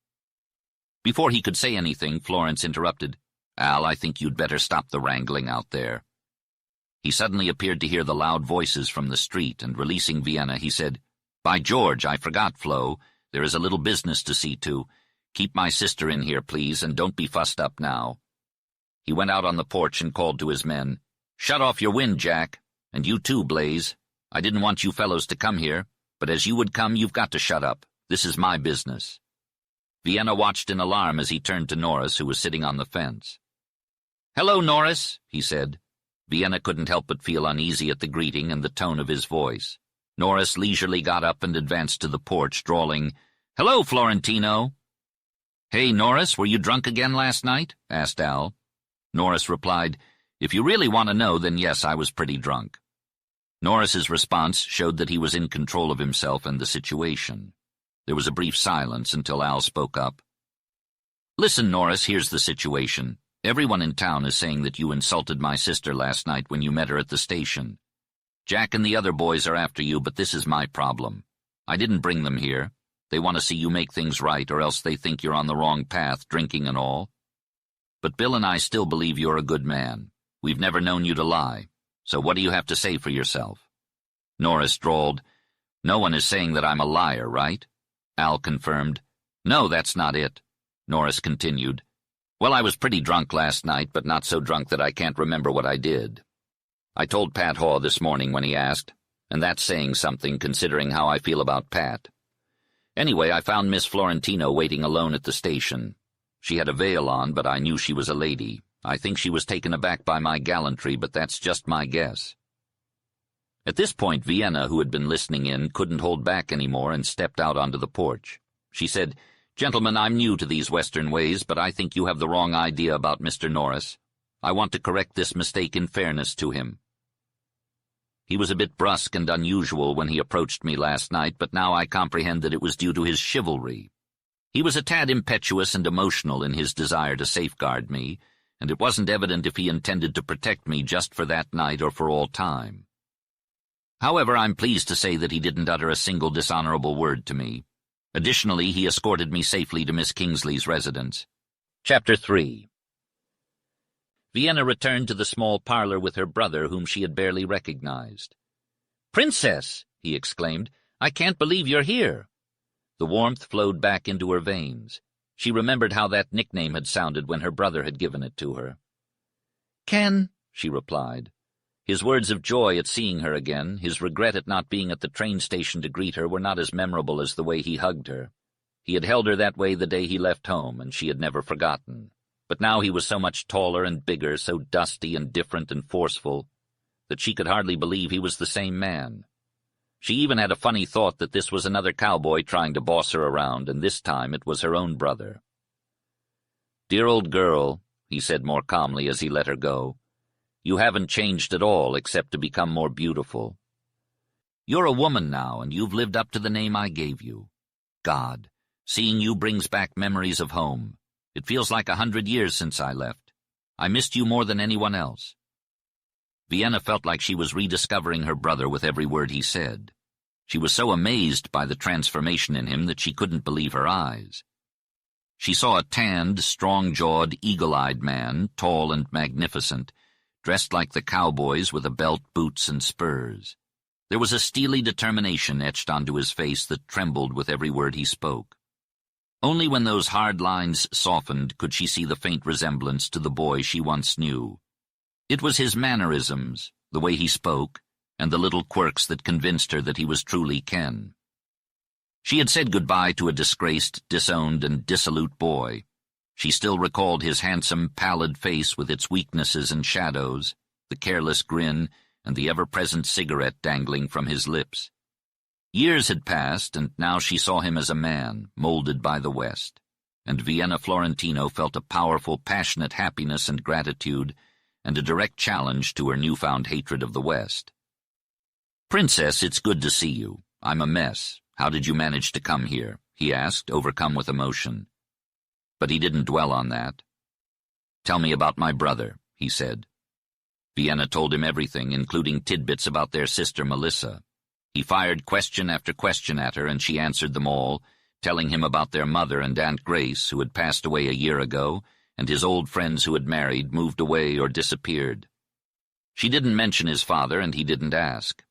Before he could say anything, Florence interrupted, "Al, I think you'd better stop the wrangling out there." He suddenly appeared to hear the loud voices from the street, and releasing Vienna, he said, "By George, I forgot, Flo. There is a little business to see to. Keep my sister in here, please, and don't be fussed up now." He went out on the porch and called to his men, "Shut off your wind, Jack. And you too, Blaze. I didn't want you fellows to come here, but as you would come, you've got to shut up. This is my business." Vienna watched in alarm as he turned to Norris, who was sitting on the fence. "Hello, Norris," he said. Vienna couldn't help but feel uneasy at the greeting and the tone of his voice. Norris leisurely got up and advanced to the porch, drawling, "Hello, Florentino." "Hey, Norris, were you drunk again last night?" asked Al. Norris replied, "If you really want to know, then yes, I was pretty drunk." Norris's response showed that he was in control of himself and the situation. There was a brief silence until Al spoke up. "Listen, Norris, here's the situation. Everyone in town is saying that you insulted my sister last night when you met her at the station. Jack and the other boys are after you, but this is my problem. I didn't bring them here. They want to see you make things right, or else they think you're on the wrong path, drinking and all. But Bill and I still believe you're a good man. We've never known you to lie. So what do you have to say for yourself?" Norris drawled, "No one is saying that I'm a liar, right?" Al confirmed, "No, that's not it." Norris continued, "Well, I was pretty drunk last night, but not so drunk that I can't remember what I did. I told Pat Haw this morning when he asked, and that's saying something considering how I feel about Pat. Anyway, I found Miss Florentino waiting alone at the station. She had a veil on, but I knew she was a lady. I think she was taken aback by my gallantry, but that's just my guess." At this point, Vienna, who had been listening in, couldn't hold back anymore and stepped out onto the porch. She said, "Gentlemen, I'm new to these Western ways, but I think you have the wrong idea about Mr. Norris. I want to correct this mistake in fairness to him." He was a bit brusque and unusual when he approached me last night, but now I comprehend that it was due to his chivalry. He was a tad impetuous and emotional in his desire to safeguard me, and it wasn't evident if he intended to protect me just for that night or for all time. However, I'm pleased to say that he didn't utter a single dishonorable word to me. Additionally, he escorted me safely to Miss Kingsley's residence. Chapter 3. Vienna returned to the small parlor with her brother, whom she had barely recognized. "Princess!" he exclaimed. "I can't believe you're here." The warmth flowed back into her veins. She remembered how that nickname had sounded when her brother had given it to her. "Ken," she replied. His words of joy at seeing her again, his regret at not being at the train station to greet her, were not as memorable as the way he hugged her. He had held her that way the day he left home, and she had never forgotten. But now he was so much taller and bigger, so dusty and different and forceful, that she could hardly believe he was the same man. She even had a funny thought that this was another cowboy trying to boss her around, and this time it was her own brother. "Dear old girl," he said more calmly as he let her go, "you haven't changed at all except to become more beautiful. You're a woman now, and you've lived up to the name I gave you. God, seeing you brings back memories of home. It feels like 100 years since I left. I missed you more than anyone else." Vienna felt like she was rediscovering her brother with every word he said. She was so amazed by the transformation in him that she couldn't believe her eyes. She saw a tanned, strong-jawed, eagle-eyed man, tall and magnificent, dressed like the cowboys with a belt, boots, and spurs. There was a steely determination etched onto his face that trembled with every word he spoke. Only when those hard lines softened could she see the faint resemblance to the boy she once knew. It was his mannerisms, the way he spoke, and the little quirks that convinced her that he was truly Ken. She had said goodbye to a disgraced, disowned, and dissolute boy. She still recalled his handsome, pallid face with its weaknesses and shadows, the careless grin, and the ever-present cigarette dangling from his lips. Years had passed, and now she saw him as a man, molded by the West, and Vienna Florentino felt a powerful, passionate happiness and gratitude, and a direct challenge to her newfound hatred of the West. "Princess, it's good to see you. I'm a mess. How did you manage to come here?" he asked, overcome with emotion. But he didn't dwell on that. "Tell me about my brother," he said. Vienna told him everything, including tidbits about their sister Melissa. He fired question after question at her, and she answered them all, telling him about their mother and Aunt Grace, who had passed away a year ago, and his old friends who had married, moved away, or disappeared. She didn't mention his father, and he didn't ask.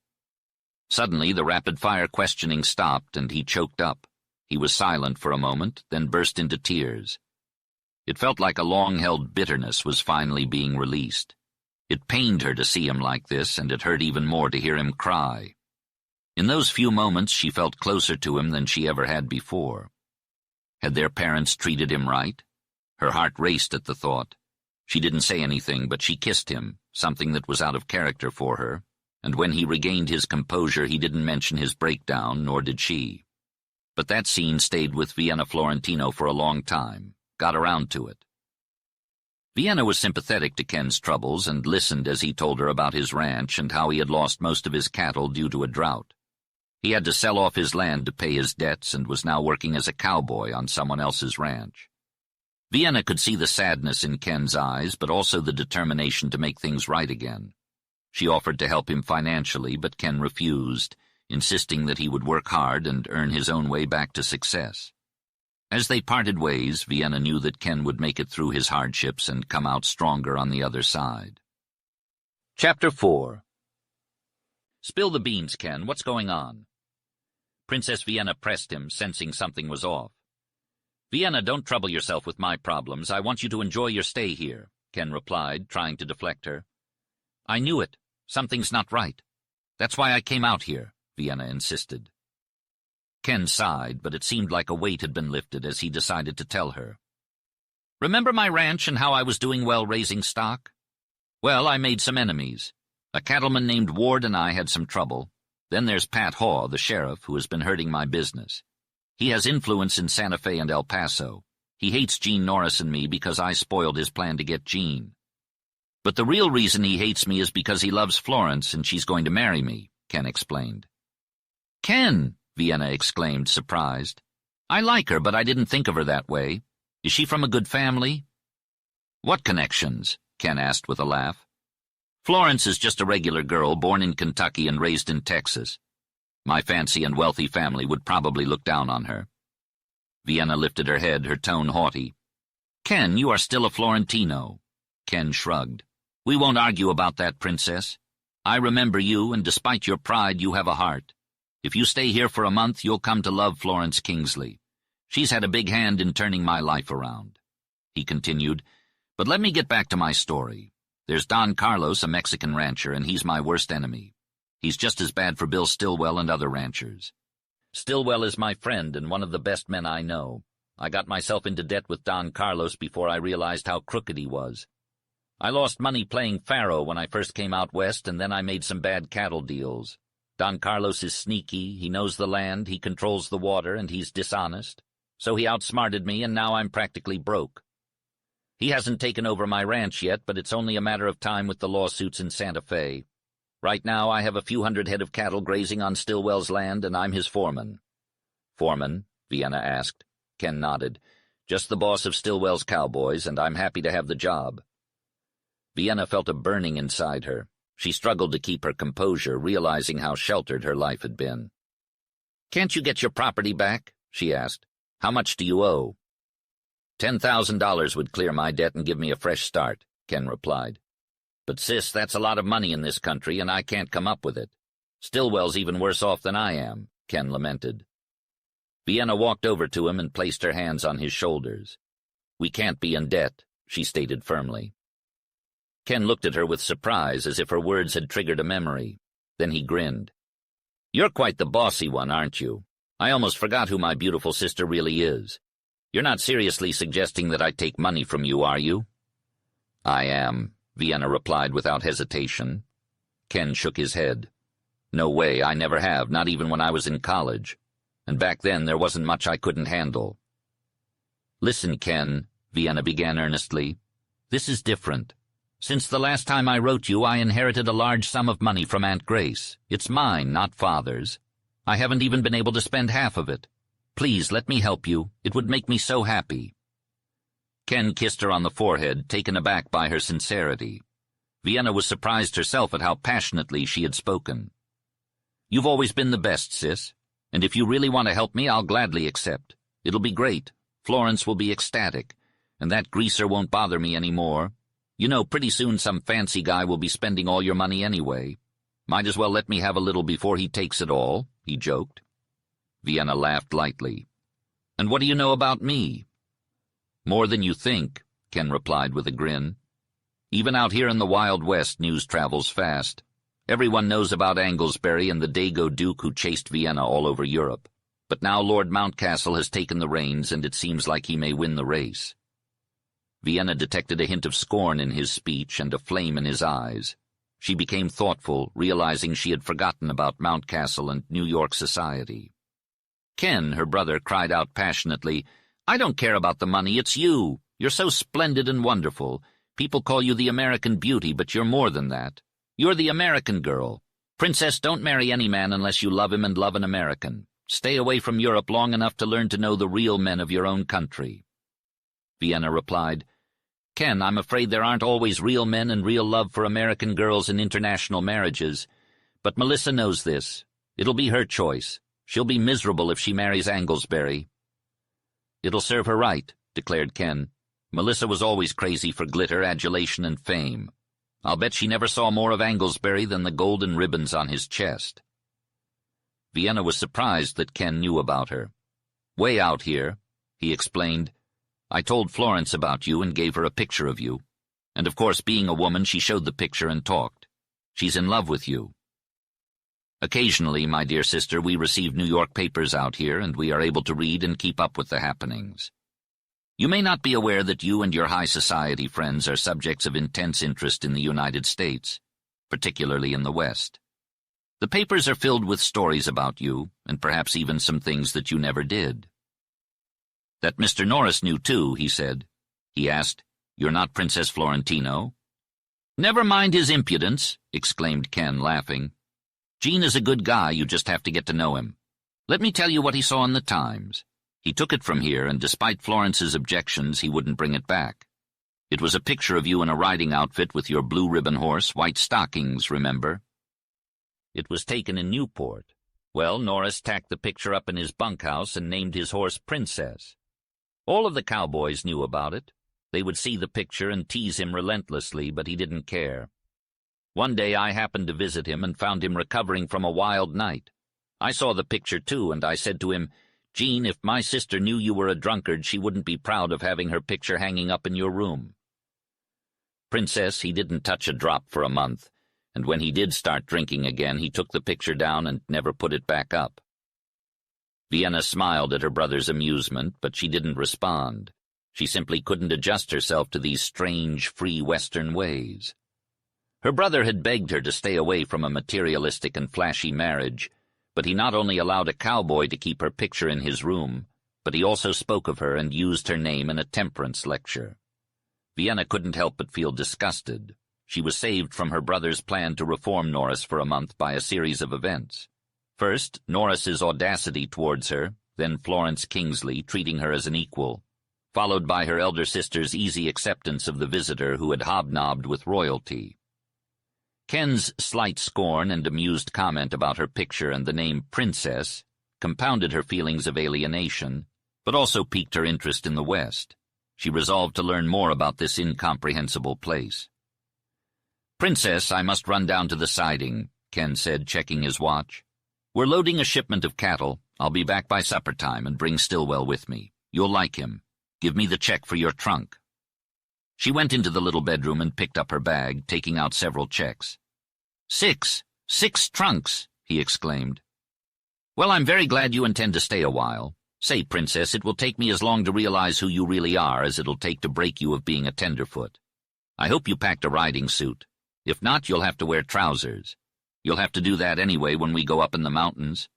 Suddenly, the rapid-fire questioning stopped, and he choked up. He was silent for a moment, then burst into tears. It felt like a long-held bitterness was finally being released. It pained her to see him like this, and it hurt even more to hear him cry. In those few moments, she felt closer to him than she ever had before. Had their parents treated him right? Her heart raced at the thought. She didn't say anything, but she kissed him, something that was out of character for her, and when he regained his composure, he didn't mention his breakdown, nor did she. But that scene stayed with Vienna Florentino for a long time, got around to it. Vienna was sympathetic to Ken's troubles and listened as he told her about his ranch and how he had lost most of his cattle due to a drought. He had to sell off his land to pay his debts and was now working as a cowboy on someone else's ranch. Vienna could see the sadness in Ken's eyes, but also the determination to make things right again. She offered to help him financially, but Ken refused, insisting that he would work hard and earn his own way back to success. As they parted ways, Vienna knew that Ken would make it through his hardships and come out stronger on the other side. Chapter 4. "Spill the beans, Ken. What's going on?" Princess Vienna pressed him, sensing something was off. "Vienna, don't trouble yourself with my problems. I want you to enjoy your stay here," Ken replied, trying to deflect her. "I knew it. Something's not right. That's why I came out here," Vienna insisted. Ken sighed, but it seemed like a weight had been lifted as he decided to tell her. "Remember my ranch and how I was doing well raising stock? Well, I made some enemies. A cattleman named Ward and I had some trouble. Then there's Pat Haw, the sheriff, who has been hurting my business. He has influence in Santa Fe and El Paso. He hates Gene Norris and me because I spoiled his plan to get Gene. But the real reason he hates me is because he loves Florence and she's going to marry me, Ken explained. Ken! Vienna exclaimed, surprised. I like her, but I didn't think of her that way. Is she from a good family? What connections? Ken asked with a laugh. Florence is just a regular girl born in Kentucky and raised in Texas. My fancy and wealthy family would probably look down on her. Vienna lifted her head, her tone haughty. Ken, you are still a Florentino. Ken shrugged. We won't argue about that, Princess. I remember you, and despite your pride, you have a heart. If you stay here for a month, you'll come to love Florence Kingsley. She's had a big hand in turning my life around. He continued, but let me get back to my story. There's Don Carlos, a Mexican rancher, and he's my worst enemy. He's just as bad for Bill Stillwell and other ranchers. Stillwell is my friend and one of the best men I know. I got myself into debt with Don Carlos before I realized how crooked he was. I lost money playing faro when I first came out west, and then I made some bad cattle deals. Don Carlos is sneaky, he knows the land, he controls the water, and he's dishonest. So he outsmarted me, and now I'm practically broke. He hasn't taken over my ranch yet, but it's only a matter of time with the lawsuits in Santa Fe. Right now I have a few hundred head of cattle grazing on Stillwell's land, and I'm his foreman. Foreman? Vienna asked. Ken nodded. Just the boss of Stillwell's cowboys, and I'm happy to have the job. Vienna felt a burning inside her. She struggled to keep her composure, realizing how sheltered her life had been. Can't you get your property back? She asked. How much do you owe? $10,000 would clear my debt and give me a fresh start, Ken replied. But sis, that's a lot of money in this country, and I can't come up with it. Stillwell's even worse off than I am, Ken lamented. Vienna walked over to him and placed her hands on his shoulders. We can't be in debt, she stated firmly. Ken looked at her with surprise, as if her words had triggered a memory. Then he grinned. You're quite the bossy one, aren't you? I almost forgot who my beautiful sister really is. You're not seriously suggesting that I take money from you, are you? I am, Vienna replied without hesitation. Ken shook his head. No way, I never have, not even when I was in college. And back then there wasn't much I couldn't handle. Listen, Ken, Vienna began earnestly. This is different. Since the last time I wrote you, I inherited a large sum of money from Aunt Grace. It's mine, not Father's. I haven't even been able to spend half of it. Please, let me help you. It would make me so happy. Ken kissed her on the forehead, taken aback by her sincerity. Vienna was surprised herself at how passionately she had spoken. You've always been the best, sis. And if you really want to help me, I'll gladly accept. It'll be great. Florence will be ecstatic. And that greaser won't bother me anymore. You know, pretty soon some fancy guy will be spending all your money anyway. Might as well let me have a little before he takes it all, he joked. Vienna laughed lightly. And what do you know about me? More than you think, Ken replied with a grin. Even out here in the Wild West, news travels fast. Everyone knows about Anglesbury and the Dago Duke who chased Vienna all over Europe. But now Lord Mountcastle has taken the reins, and it seems like he may win the race. Vienna detected a hint of scorn in his speech and a flame in his eyes. She became thoughtful, realizing she had forgotten about Mountcastle and New York society. Ken, her brother, cried out passionately, I don't care about the money, it's you. You're so splendid and wonderful. People call you the American beauty, but you're more than that. You're the American girl. Princess, don't marry any man unless you love him and love an American. Stay away from Europe long enough to learn to know the real men of your own country. Vienna replied, Ken, I'm afraid there aren't always real men and real love for American girls in international marriages. But Melissa knows this. It'll be her choice. She'll be miserable if she marries Anglesbury. It'll serve her right, declared Ken. Melissa was always crazy for glitter, adulation, and fame. I'll bet she never saw more of Anglesbury than the golden ribbons on his chest. Vienna was surprised that Ken knew about her. Way out here, he explained. I told Florence about you and gave her a picture of you. And of course, being a woman, she showed the picture and talked. She's in love with you. Occasionally, my dear sister, we receive New York papers out here, and we are able to read and keep up with the happenings. You may not be aware that you and your high society friends are subjects of intense interest in the United States, particularly in the West. The papers are filled with stories about you, and perhaps even some things that you never did. That Mr. Norris knew too, he said. He asked, You're not Princess Florentino? "Never mind his impudence," exclaimed Ken, laughing. "Gene is a good guy, you just have to get to know him. Let me tell you what he saw in the Times. He took it from here, and despite Florence's objections, he wouldn't bring it back. It was a picture of you in a riding outfit with your blue ribbon horse, white stockings, remember? It was taken in Newport. Well, Norris tacked the picture up in his bunkhouse and named his horse Princess. All of the cowboys knew about it. They would see the picture and tease him relentlessly, but he didn't care. One day I happened to visit him and found him recovering from a wild night. I saw the picture too, and I said to him, 'Gene, if my sister knew you were a drunkard, she wouldn't be proud of having her picture hanging up in your room.' Princess, he didn't touch a drop for a month, and when he did start drinking again, he took the picture down and never put it back up." Vienna smiled at her brother's amusement, but she didn't respond. She simply couldn't adjust herself to these strange, free Western ways. Her brother had begged her to stay away from a materialistic and flashy marriage, but he not only allowed a cowboy to keep her picture in his room, but he also spoke of her and used her name in a temperance lecture. Vienna couldn't help but feel disgusted. She was saved from her brother's plan to reform Norris for a month by a series of events. First, Norris's audacity towards her, then Florence Kingsley treating her as an equal, followed by her elder sister's easy acceptance of the visitor who had hobnobbed with royalty. Ken's slight scorn and amused comment about her picture and the name Princess compounded her feelings of alienation, but also piqued her interest in the West. She resolved to learn more about this incomprehensible place. "Princess, I must run down to the siding," Ken said, checking his watch. "We're loading a shipment of cattle. I'll be back by supper time, and bring Stillwell with me. You'll like him. Give me the check for your trunk." She went into the little bedroom and picked up her bag, taking out several checks. Six trunks," he exclaimed. "Well, I'm very glad you intend to stay a while. Say, Princess, it will take me as long to realize who you really are as it'll take to break you of being a tenderfoot. I hope you packed a riding suit. If not, you'll have to wear trousers. You'll have to do that anyway when we go up in the mountains."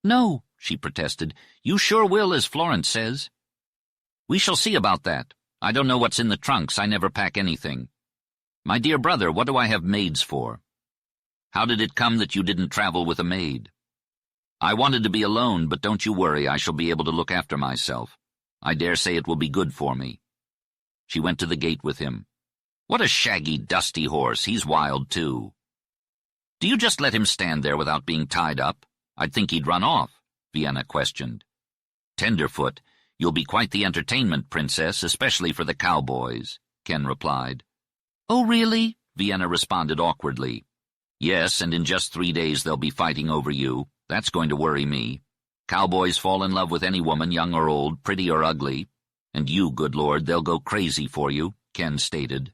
"No," she protested. "You sure will, as Florence says." "We shall see about that. I don't know what's in the trunks. I never pack anything. My dear brother, what do I have maids for? How did it come that you didn't travel with a maid?" "I wanted to be alone, but don't you worry, I shall be able to look after myself. I dare say it will be good for me." She went to the gate with him. "What a shaggy, dusty horse. He's wild, too." "Do you just let him stand there without being tied up? I'd think he'd run off," Vienna questioned. "Tenderfoot, you'll be quite the entertainment, Princess, especially for the cowboys," Ken replied. "Oh, really?" Vienna responded awkwardly. "Yes, and in just 3 days they'll be fighting over you. That's going to worry me. Cowboys fall in love with any woman, young or old, pretty or ugly. And you, good Lord, they'll go crazy for you," Ken stated.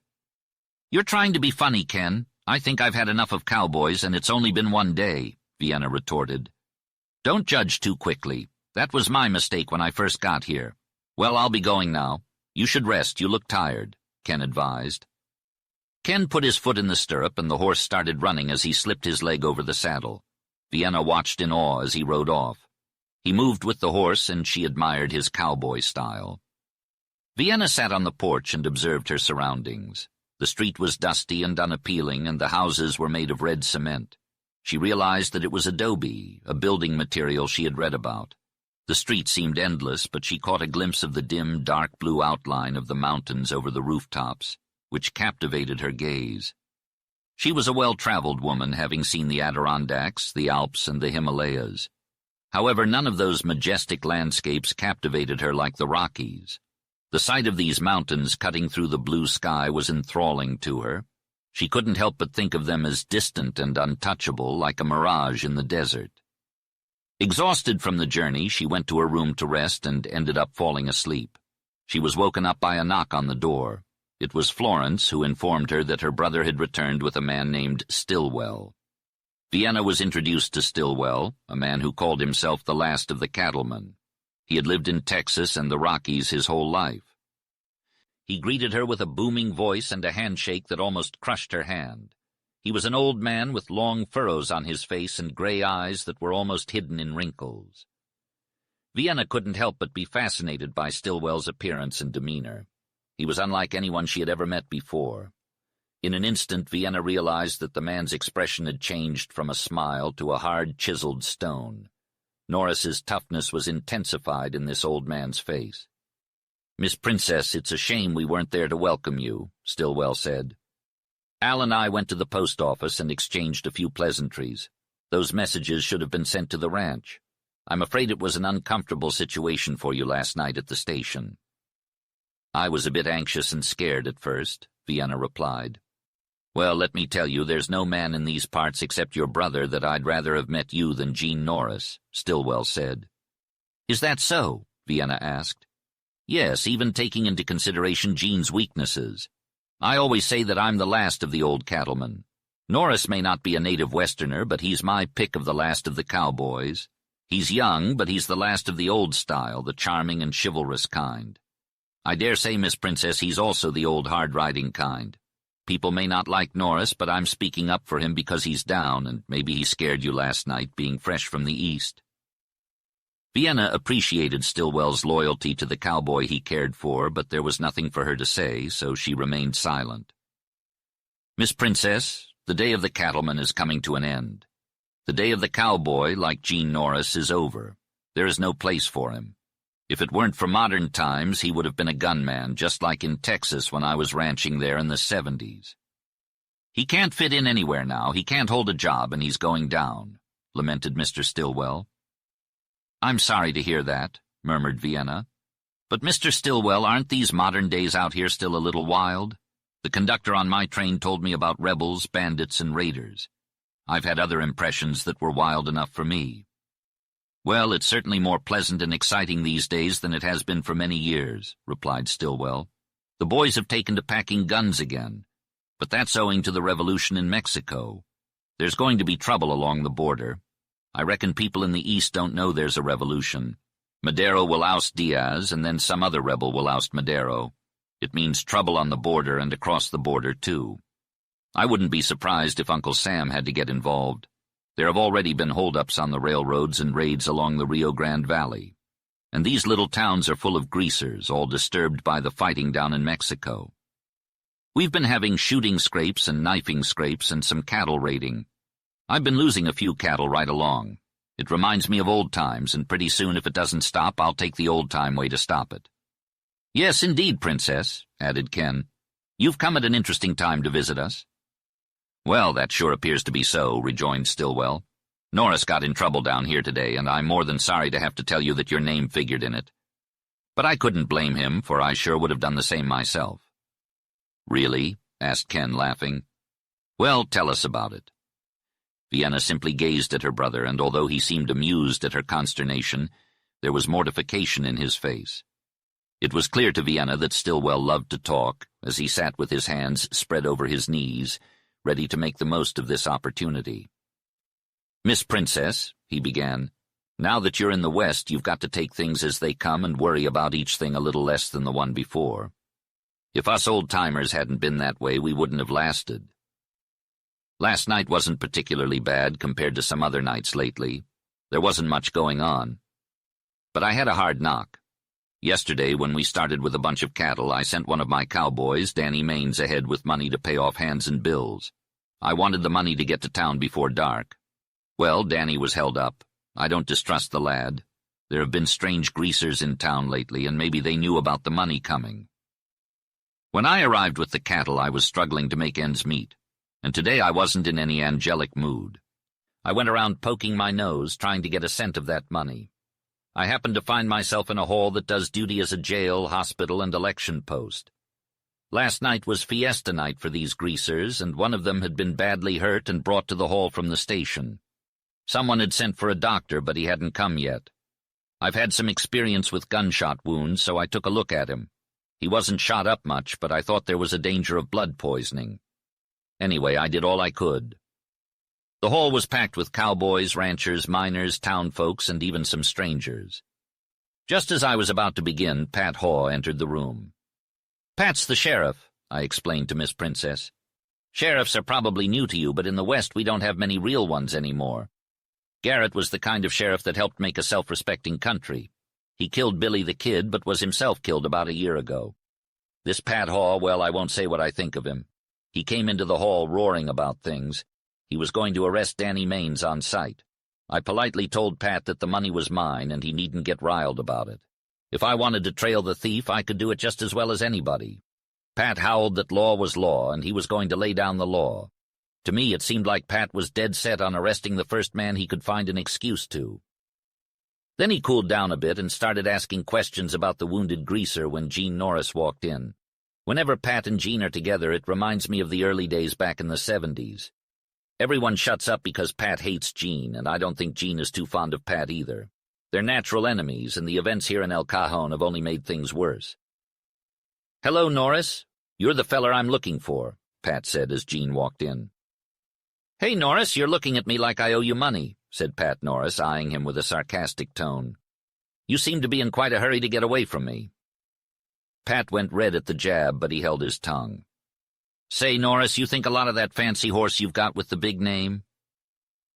"You're trying to be funny, Ken. I think I've had enough of cowboys, and it's only been 1 day," Vienna retorted. "Don't judge too quickly. That was my mistake when I first got here. Well, I'll be going now. You should rest. You look tired," Ken advised. Ken put his foot in the stirrup, and the horse started running as he slipped his leg over the saddle. Vienna watched in awe as he rode off. He moved with the horse, and she admired his cowboy style. Vienna sat on the porch and observed her surroundings. The street was dusty and unappealing, and the houses were made of red cement. She realized that it was adobe, a building material she had read about. The street seemed endless, but she caught a glimpse of the dim, dark blue outline of the mountains over the rooftops, which captivated her gaze. She was a well-traveled woman, having seen the Adirondacks, the Alps, and the Himalayas. However, none of those majestic landscapes captivated her like the Rockies. The sight of these mountains cutting through the blue sky was enthralling to her. She couldn't help but think of them as distant and untouchable, like a mirage in the desert. Exhausted from the journey, she went to her room to rest and ended up falling asleep. She was woken up by a knock on the door. It was Florence, who informed her that her brother had returned with a man named Stillwell. Vienna was introduced to Stillwell, a man who called himself the last of the cattlemen. He had lived in Texas and the Rockies his whole life. He greeted her with a booming voice and a handshake that almost crushed her hand. He was an old man with long furrows on his face and gray eyes that were almost hidden in wrinkles. Vienna couldn't help but be fascinated by Stillwell's appearance and demeanor. He was unlike anyone she had ever met before. In an instant, Vienna realized that the man's expression had changed from a smile to a hard, chiseled stone. Norris's toughness was intensified in this old man's face. "Miss Princess, it's a shame we weren't there to welcome you," Stillwell said. "Al and I went to the post office and exchanged a few pleasantries. Those messages should have been sent to the ranch. I'm afraid it was an uncomfortable situation for you last night at the station." "I was a bit anxious and scared at first," Vienna replied. "Well, let me tell you, there's no man in these parts except your brother that I'd rather have met you than Jean Norris," Stillwell said. "Is that so?" Vienna asked. "Yes, even taking into consideration Jean's weaknesses. I always say that I'm the last of the old cattlemen. Norris may not be a native Westerner, but he's my pick of the last of the cowboys. He's young, but he's the last of the old style, the charming and chivalrous kind. I dare say, Miss Princess, he's also the old hard-riding kind. People may not like Norris, but I'm speaking up for him because he's down, and maybe he scared you last night, being fresh from the East." Vienna appreciated Stillwell's loyalty to the cowboy he cared for, but there was nothing for her to say, so she remained silent. "Miss Princess, the day of the cattleman is coming to an end. The day of the cowboy, like Jean Norris, is over. There is no place for him. If it weren't for modern times, he would have been a gunman, just like in Texas when I was ranching there in the 70s. He can't fit in anywhere now, he can't hold a job, and he's going down," lamented Mr. Stillwell. "I'm sorry to hear that," murmured Vienna. "But, Mr. Stillwell, aren't these modern days out here still a little wild? The conductor on my train told me about rebels, bandits, and raiders. I've had other impressions that were wild enough for me." "Well, it's certainly more pleasant and exciting these days than it has been for many years," replied Stillwell. "The boys have taken to packing guns again, but that's owing to the revolution in Mexico. There's going to be trouble along the border. I reckon people in the East don't know there's a revolution. Madero will oust Diaz, and then some other rebel will oust Madero. It means trouble on the border and across the border, too. I wouldn't be surprised if Uncle Sam had to get involved. There have already been holdups on the railroads and raids along the Rio Grande Valley. And these little towns are full of greasers, all disturbed by the fighting down in Mexico. We've been having shooting scrapes and knifing scrapes and some cattle raiding. I've been losing a few cattle right along. It reminds me of old times, and pretty soon if it doesn't stop, I'll take the old-time way to stop it." "Yes, indeed, Princess," added Ken. "You've come at an interesting time to visit us." "Well, that sure appears to be so," rejoined Stillwell. "Norris got in trouble down here today, and I'm more than sorry to have to tell you that your name figured in it. But I couldn't blame him, for I sure would have done the same myself." "Really?" asked Ken, laughing. "Well, tell us about it." Vienna simply gazed at her brother, and although he seemed amused at her consternation, there was mortification in his face. It was clear to Vienna that Stillwell loved to talk, as he sat with his hands spread over his knees, ready to make the most of this opportunity. "Miss Princess," he began, "now that you're in the West, you've got to take things as they come and worry about each thing a little less than the one before. If us old-timers hadn't been that way, we wouldn't have lasted. Last night wasn't particularly bad compared to some other nights lately. There wasn't much going on. But I had a hard knock. Yesterday, when we started with a bunch of cattle, I sent one of my cowboys, Danny Maines, ahead with money to pay off hands and bills. I wanted the money to get to town before dark. Well, Danny was held up. I don't distrust the lad. There have been strange greasers in town lately, and maybe they knew about the money coming. When I arrived with the cattle, I was struggling to make ends meet, and today I wasn't in any angelic mood. I went around poking my nose, trying to get a scent of that money. I happened to find myself in a hall that does duty as a jail, hospital, and election post. Last night was fiesta night for these greasers, and one of them had been badly hurt and brought to the hall from the station. Someone had sent for a doctor, but he hadn't come yet. I've had some experience with gunshot wounds, so I took a look at him. He wasn't shot up much, but I thought there was a danger of blood poisoning. Anyway, I did all I could. The hall was packed with cowboys, ranchers, miners, town folks, and even some strangers. Just as I was about to begin, Pat Haw entered the room. "Pat's the sheriff," I explained to Miss Princess. "Sheriffs are probably new to you, but in the West we don't have many real ones anymore. Garrett was the kind of sheriff that helped make a self-respecting country. He killed Billy the Kid, but was himself killed about a year ago. This Pat Haw, well, I won't say what I think of him. He came into the hall roaring about things. He was going to arrest Danny Maines on sight. I politely told Pat that the money was mine and he needn't get riled about it. If I wanted to trail the thief, I could do it just as well as anybody. Pat howled that law was law, and he was going to lay down the law. To me, it seemed like Pat was dead set on arresting the first man he could find an excuse to. Then he cooled down a bit and started asking questions about the wounded greaser when Gene Norris walked in. Whenever Pat and Gene are together, it reminds me of the early days back in the 70s. Everyone shuts up because Pat hates Gene, and I don't think Gene is too fond of Pat either. They're natural enemies, and the events here in El Cajon have only made things worse. "Hello, Norris. You're the feller I'm looking for," Pat said as Gene walked in. "Hey, Norris, you're looking at me like I owe you money," said Pat Norris, eyeing him with a sarcastic tone. "You seem to be in quite a hurry to get away from me." Pat went red at the jab, but he held his tongue. "Say, Norris, you think a lot of that fancy horse you've got with the big name?"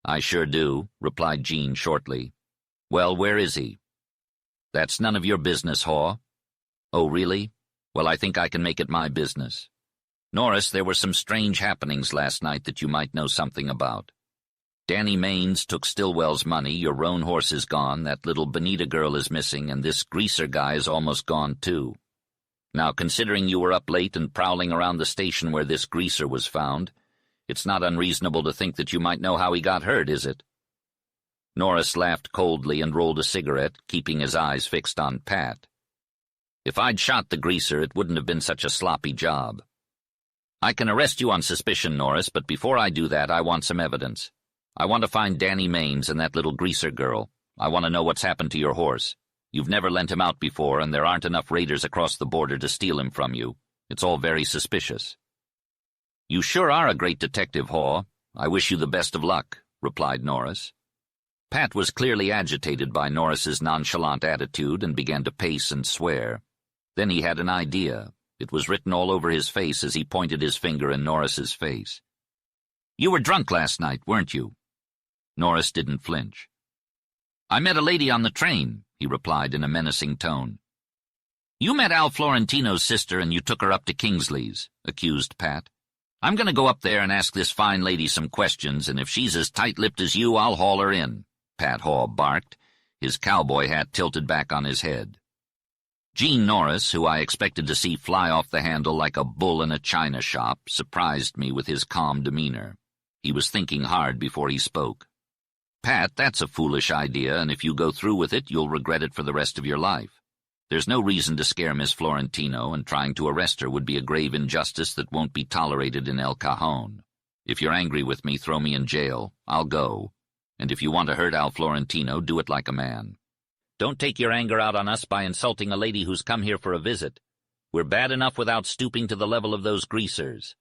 "I sure do," replied Gene shortly. "Well, where is he?" "That's none of your business, Haw." "Oh, really? Well, I think I can make it my business. Norris, there were some strange happenings last night that you might know something about. Danny Maines took Stillwell's money, your roan horse is gone, that little Bonita girl is missing, and this greaser guy is almost gone, too. Now, considering you were up late and prowling around the station where this greaser was found, it's not unreasonable to think that you might know how he got hurt, is it?" Norris laughed coldly and rolled a cigarette, keeping his eyes fixed on Pat. "If I'd shot the greaser, it wouldn't have been such a sloppy job. I can arrest you on suspicion, Norris, but before I do that, I want some evidence. I want to find Danny Maines and that little greaser girl. I want to know what's happened to your horse. You've never lent him out before, and there aren't enough raiders across the border to steal him from you. It's all very suspicious." "You sure are a great detective, Haw. I wish you the best of luck," replied Norris. Pat was clearly agitated by Norris's nonchalant attitude and began to pace and swear. Then he had an idea. It was written all over his face as he pointed his finger in Norris's face. "You were drunk last night, weren't you?" Norris didn't flinch. "I met a lady on the train," he replied in a menacing tone. "You met Al Florentino's sister and you took her up to Kingsley's," accused Pat. "I'm going to go up there and ask this fine lady some questions, and if she's as tight-lipped as you, I'll haul her in," Pat Haw barked, his cowboy hat tilted back on his head. Gene Norris, who I expected to see fly off the handle like a bull in a china shop, surprised me with his calm demeanor. He was thinking hard before he spoke. "Pat, that's a foolish idea, and if you go through with it, you'll regret it for the rest of your life. There's no reason to scare Miss Florentino, and trying to arrest her would be a grave injustice that won't be tolerated in El Cajon. If you're angry with me, throw me in jail. I'll go. And if you want to hurt Al Florentino, do it like a man. Don't take your anger out on us by insulting a lady who's come here for a visit. We're bad enough without stooping to the level of those greasers."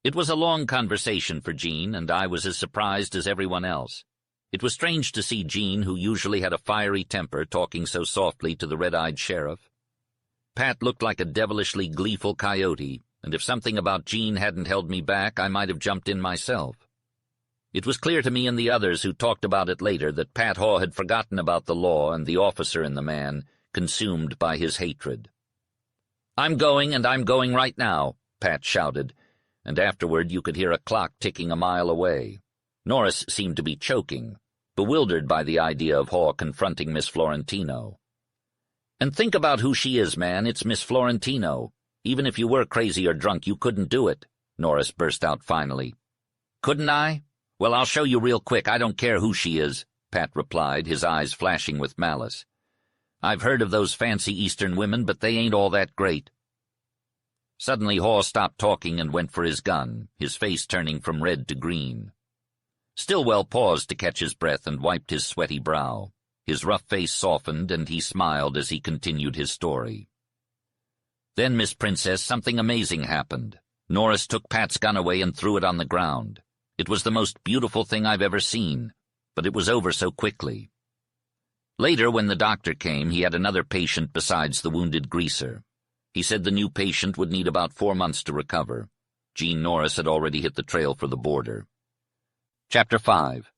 It was a long conversation for Gene, and I was as surprised as everyone else. It was strange to see Gene, who usually had a fiery temper, talking so softly to the red-eyed sheriff. Pat looked like a devilishly gleeful coyote, and if something about Gene hadn't held me back, I might have jumped in myself. It was clear to me and the others who talked about it later that Pat Haw had forgotten about the law and the officer in the man, consumed by his hatred. "I'm going, and I'm going right now," Pat shouted, and afterward you could hear a clock ticking a mile away. Norris seemed to be choking, bewildered by the idea of Haw confronting Miss Florentino. "And think about who she is, man. It's Miss Florentino. Even if you were crazy or drunk, you couldn't do it," Norris burst out finally. "Couldn't I? Well, I'll show you real quick. I don't care who she is," Pat replied, his eyes flashing with malice. "I've heard of those fancy Eastern women, but they ain't all that great." Suddenly Haw stopped talking and went for his gun, his face turning from red to green. Stillwell paused to catch his breath and wiped his sweaty brow. His rough face softened, and he smiled as he continued his story. "Then, Miss Princess, something amazing happened. Norris took Pat's gun away and threw it on the ground. It was the most beautiful thing I've ever seen, but it was over so quickly. Later, when the doctor came, he had another patient besides the wounded greaser. He said the new patient would need about 4 months to recover. Gene Norris had already hit the trail for the border." Chapter 5.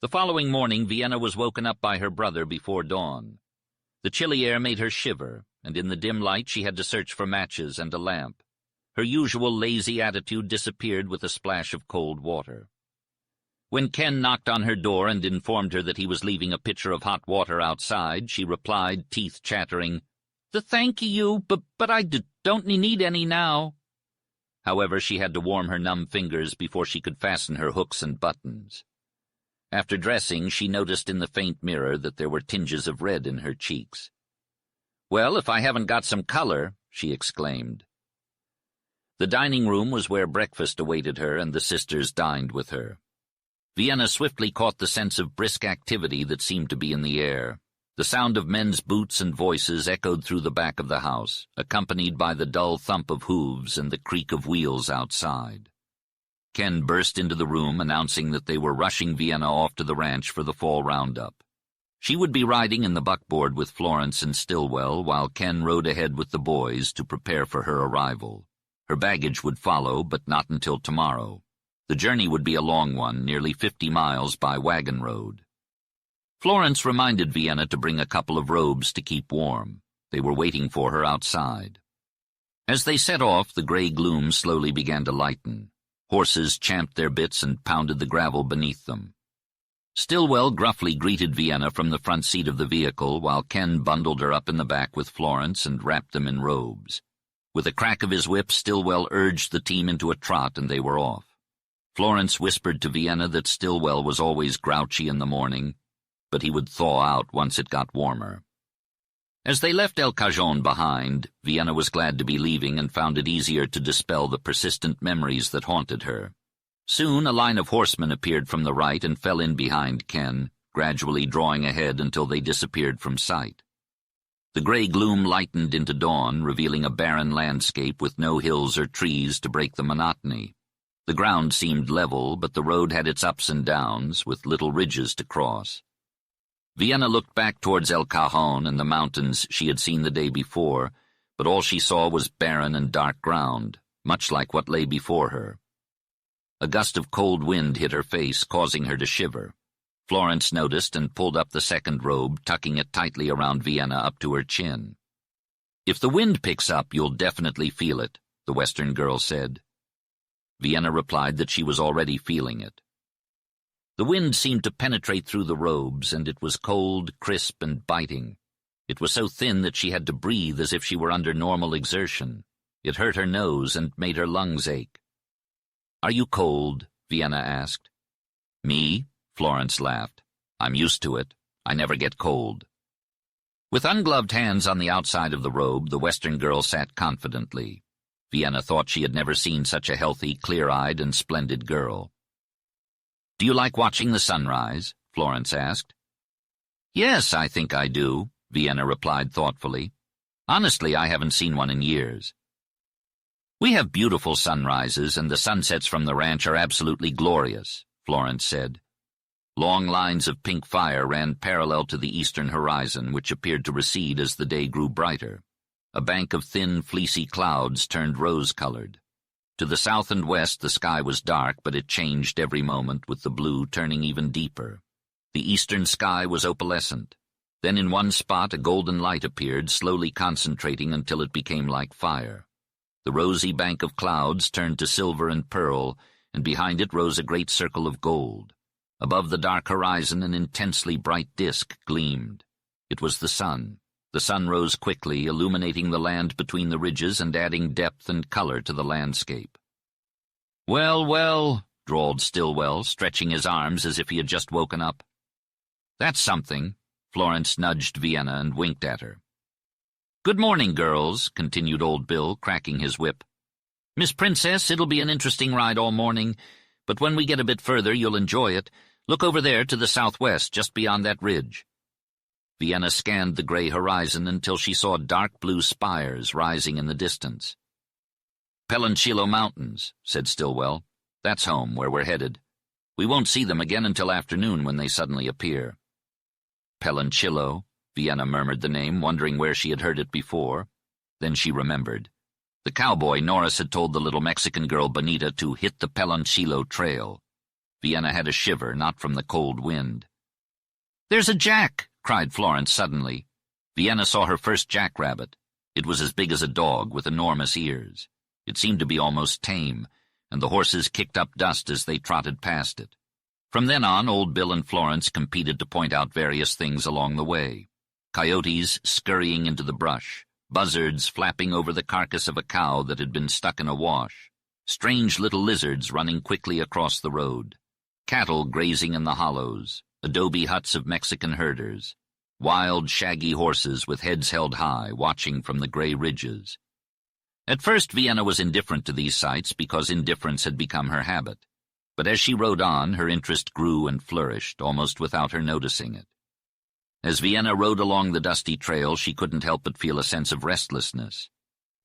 The following morning, Vienna was woken up by her brother before dawn. The chilly air made her shiver, and in the dim light she had to search for matches and a lamp. Her usual lazy attitude disappeared with a splash of cold water. When Ken knocked on her door and informed her that he was leaving a pitcher of hot water outside, she replied, teeth chattering, "Thank you, but I don't need any now." However, she had to warm her numb fingers before she could fasten her hooks and buttons. After dressing, she noticed in the faint mirror that there were tinges of red in her cheeks. "Well, if I haven't got some color," she exclaimed. The dining room was where breakfast awaited her, and the sisters dined with her. Vienna swiftly caught the sense of brisk activity that seemed to be in the air. The sound of men's boots and voices echoed through the back of the house, accompanied by the dull thump of hooves and the creak of wheels outside. Ken burst into the room, announcing that they were rushing Vienna off to the ranch for the fall roundup. She would be riding in the buckboard with Florence and Stillwell, while Ken rode ahead with the boys to prepare for her arrival. Her baggage would follow, but not until tomorrow. The journey would be a long one, nearly 50 miles by wagon road. Florence reminded Vienna to bring a couple of robes to keep warm. They were waiting for her outside. As they set off, the gray gloom slowly began to lighten. Horses champed their bits and pounded the gravel beneath them. Stillwell gruffly greeted Vienna from the front seat of the vehicle, while Ken bundled her up in the back with Florence and wrapped them in robes. With a crack of his whip, Stillwell urged the team into a trot, and they were off. Florence whispered to Vienna that Stillwell was always grouchy in the morning, but he would thaw out once it got warmer. As they left El Cajon behind, Vienna was glad to be leaving and found it easier to dispel the persistent memories that haunted her. Soon a line of horsemen appeared from the right and fell in behind Ken, gradually drawing ahead until they disappeared from sight. The gray gloom lightened into dawn, revealing a barren landscape with no hills or trees to break the monotony. The ground seemed level, but the road had its ups and downs, with little ridges to cross. Vienna looked back towards El Cajon and the mountains she had seen the day before, but all she saw was barren and dark ground, much like what lay before her. A gust of cold wind hit her face, causing her to shiver. Florence noticed and pulled up the second robe, tucking it tightly around Vienna up to her chin. "If the wind picks up, you'll definitely feel it," the Western girl said. Vienna replied that she was already feeling it. The wind seemed to penetrate through the robes, and it was cold, crisp, and biting. It was so thin that she had to breathe as if she were under normal exertion. It hurt her nose and made her lungs ache. "Are you cold?" Vienna asked. "Me?" Florence laughed. "I'm used to it. I never get cold." With ungloved hands on the outside of the robe, the Western girl sat confidently. Vienna thought she had never seen such a healthy, clear-eyed, and splendid girl. "Do you like watching the sunrise?" Florence asked. "Yes, I think I do," Vienna replied thoughtfully. "Honestly, I haven't seen one in years." "We have beautiful sunrises, and the sunsets from the ranch are absolutely glorious," Florence said. Long lines of pink fire ran parallel to the eastern horizon, which appeared to recede as the day grew brighter. A bank of thin, fleecy clouds turned rose-colored. To the south and west the sky was dark, but it changed every moment, with the blue turning even deeper. The eastern sky was opalescent. Then in one spot a golden light appeared, slowly concentrating until it became like fire. The rosy bank of clouds turned to silver and pearl, and behind it rose a great circle of gold. Above the dark horizon an intensely bright disk gleamed. It was the sun. The sun rose quickly, illuminating the land between the ridges and adding depth and color to the landscape. "Well, well," drawled Stillwell, stretching his arms as if he had just woken up. "That's something." Florence nudged Vienna and winked at her. "Good morning, girls," continued Old Bill, cracking his whip. "Miss Princess, it'll be an interesting ride all morning, but when we get a bit further you'll enjoy it. Look over there to the southwest, just beyond that ridge." Vienna scanned the gray horizon until she saw dark blue spires rising in the distance. "Pelanchillo Mountains," said Stillwell. "That's home, where we're headed. We won't see them again until afternoon when they suddenly appear." Pelanchillo, Vienna murmured the name, wondering where she had heard it before. Then she remembered. The cowboy Norris had told the little Mexican girl Bonita to hit the Pelanchillo trail. Vienna had a shiver, not from the cold wind. "There's a jack!" cried Florence suddenly. Vienna saw her first jackrabbit. It was as big as a dog, with enormous ears. It seemed to be almost tame, and the horses kicked up dust as they trotted past it. From then on, Old Bill and Florence competed to point out various things along the way. Coyotes scurrying into the brush, buzzards flapping over the carcass of a cow that had been stuck in a wash, strange little lizards running quickly across the road, cattle grazing in the hollows, adobe huts of Mexican herders, wild, shaggy horses with heads held high, watching from the gray ridges. At first, Vienna was indifferent to these sights because indifference had become her habit. But as she rode on, her interest grew and flourished, almost without her noticing it. As Vienna rode along the dusty trail, she couldn't help but feel a sense of restlessness.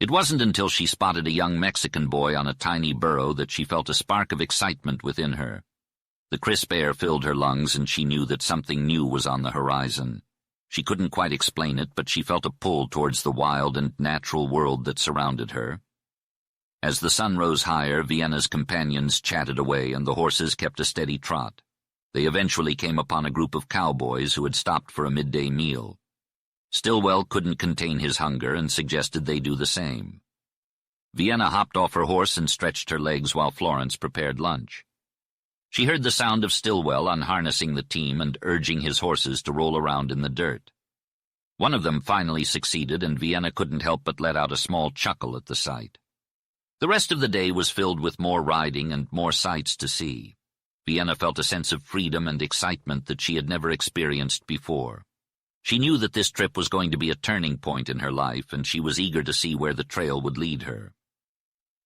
It wasn't until she spotted a young Mexican boy on a tiny burro that she felt a spark of excitement within her. The crisp air filled her lungs, and she knew that something new was on the horizon. She couldn't quite explain it, but she felt a pull towards the wild and natural world that surrounded her. As the sun rose higher, Vienna's companions chatted away, and the horses kept a steady trot. They eventually came upon a group of cowboys who had stopped for a midday meal. Stillwell couldn't contain his hunger and suggested they do the same. Vienna hopped off her horse and stretched her legs while Florence prepared lunch. She heard the sound of Stillwell unharnessing the team and urging his horses to roll around in the dirt. One of them finally succeeded, and Vienna couldn't help but let out a small chuckle at the sight. The rest of the day was filled with more riding and more sights to see. Vienna felt a sense of freedom and excitement that she had never experienced before. She knew that this trip was going to be a turning point in her life, and she was eager to see where the trail would lead her.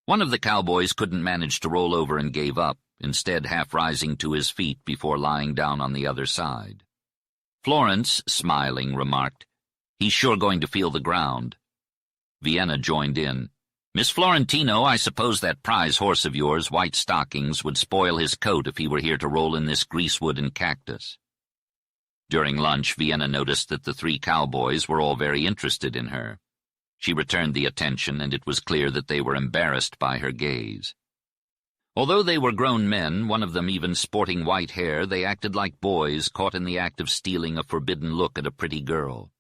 One of the cowboys couldn't manage to roll over and gave up, instead half rising to his feet before lying down on the other side. Florence, smiling, remarked, "He's sure going to feel the ground." Vienna joined in. "Miss Florentino, I suppose that prize horse of yours, White Stockings, would spoil his coat if he were here to roll in this greasewood and cactus." During lunch, Vienna noticed that the three cowboys were all very interested in her. She returned the attention, and it was clear that they were embarrassed by her gaze. Although they were grown men, one of them even sporting white hair, they acted like boys caught in the act of stealing a forbidden look at a pretty girl.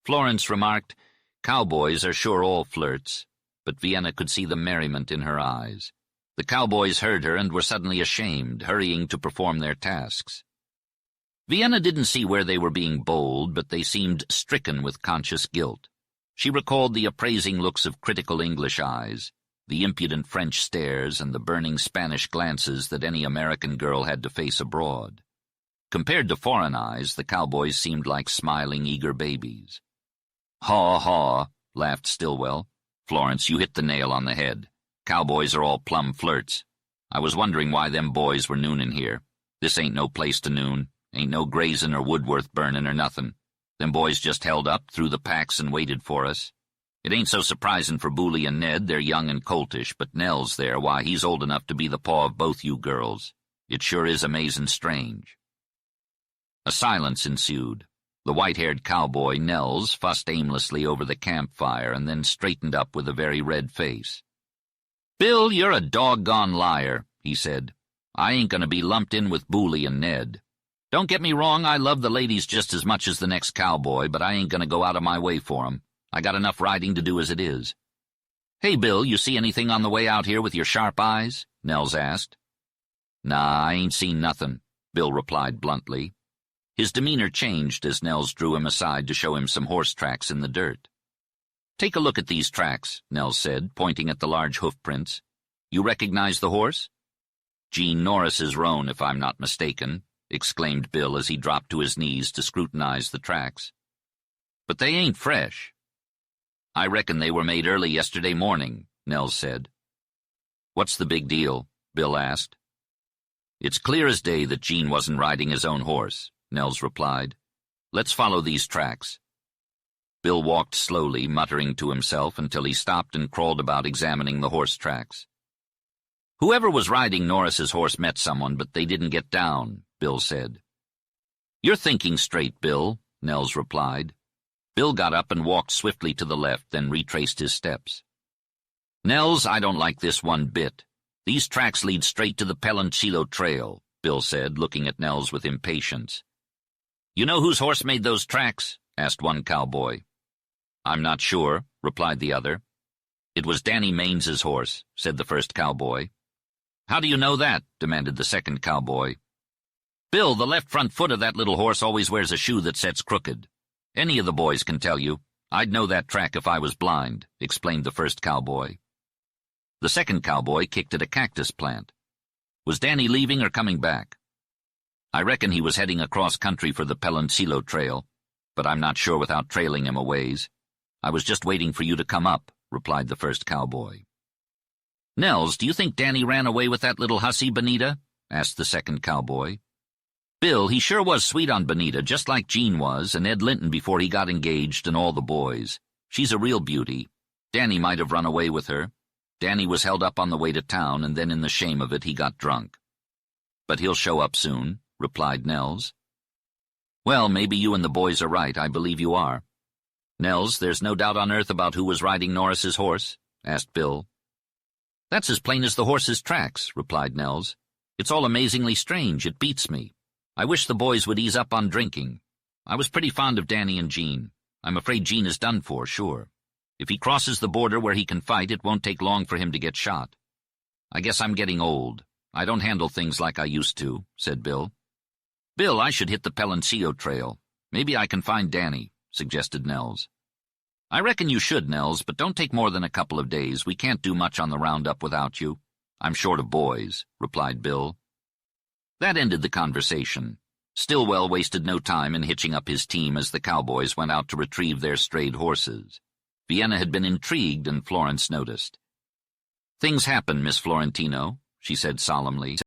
Florence remarked, "Cowboys are sure all flirts," but Vienna could see the merriment in her eyes. The cowboys heard her and were suddenly ashamed, hurrying to perform their tasks. Vienna didn't see where they were being bold, but they seemed stricken with conscious guilt. She recalled the appraising looks of critical English eyes, the impudent French stares, and the burning Spanish glances that any American girl had to face abroad. Compared to foreign eyes, the cowboys seemed like smiling, eager babies. "Haw, haw," laughed Stillwell. "Florence, you hit the nail on the head. Cowboys are all plumb flirts. I was wondering why them boys were noonin' here. This ain't no place to noon. Ain't no grazin' or wood worth burnin' or nothin'. Them boys just held up, threw the packs, and waited for us. It ain't so surprisin' for Booley and Ned, they're young and coltish, but Nell's there, why, he's old enough to be the paw of both you girls. It sure is amazin' strange." A silence ensued. The white-haired cowboy, Nels, fussed aimlessly over the campfire and then straightened up with a very red face. "Bill, you're a doggone liar," he said. "I ain't gonna be lumped in with Booley and Ned. Don't get me wrong, I love the ladies just as much as the next cowboy, but I ain't gonna go out of my way for 'em. I got enough riding to do as it is." "Hey, Bill, you see anything on the way out here with your sharp eyes?" Nels asked. "Nah, I ain't seen nothin'," Bill replied bluntly. His demeanor changed as Nels drew him aside to show him some horse tracks in the dirt. "Take a look at these tracks," Nels said, pointing at the large hoof prints. "You recognize the horse?" "Gene Norris's roan, if I'm not mistaken," exclaimed Bill as he dropped to his knees to scrutinize the tracks. "But they ain't fresh." "I reckon they were made early yesterday morning," Nels said. "What's the big deal?" Bill asked. "It's clear as day that Gene wasn't riding his own horse," Nels replied. "Let's follow these tracks." Bill walked slowly, muttering to himself until he stopped and crawled about examining the horse tracks. "Whoever was riding Norris's horse met someone, but they didn't get down," Bill said. "You're thinking straight, Bill," Nels replied. Bill got up and walked swiftly to the left, then retraced his steps. "Nels, I don't like this one bit. These tracks lead straight to the Peloncillo Trail," Bill said, looking at Nels with impatience. "You know whose horse made those tracks?" asked one cowboy. "I'm not sure," replied the other. "It was Danny Mains's horse," said the first cowboy. "How do you know that?" demanded the second cowboy. "Bill, the left front foot of that little horse always wears a shoe that sets crooked. Any of the boys can tell you. I'd know that track if I was blind," explained the first cowboy. The second cowboy kicked at a cactus plant. "Was Danny leaving or coming back?" "I reckon he was heading across country for the Peloncillo Trail, but I'm not sure without trailing him a ways. I was just waiting for you to come up," replied the first cowboy. "Nels, do you think Danny ran away with that little hussy, Benita?" asked the second cowboy. "Bill, he sure was sweet on Benita, just like Jean was, and Ed Linton before he got engaged, and all the boys. She's a real beauty. Danny might have run away with her. Danny was held up on the way to town, and then in the shame of it he got drunk." "But he'll show up soon," replied Nels. "Well, maybe you and the boys are right. I believe you are. Nels, there's no doubt on earth about who was riding Norris's horse?" asked Bill. "That's as plain as the horse's tracks," replied Nels. "It's all amazingly strange. It beats me. I wish the boys would ease up on drinking. I was pretty fond of Danny and Jean. I'm afraid Jean is done for, sure. If he crosses the border where he can fight, it won't take long for him to get shot. I guess I'm getting old. I don't handle things like I used to," said Bill. "Bill, I should hit the Peloncillo Trail. Maybe I can find Danny," suggested Nels. "I reckon you should, Nels, but don't take more than a couple of days. We can't do much on the roundup without you." "I'm short of boys," replied Bill. That ended the conversation. Stillwell wasted no time in hitching up his team as the cowboys went out to retrieve their strayed horses. Vienna had been intrigued, and Florence noticed. "Things happen, Miss Florentino," she said solemnly.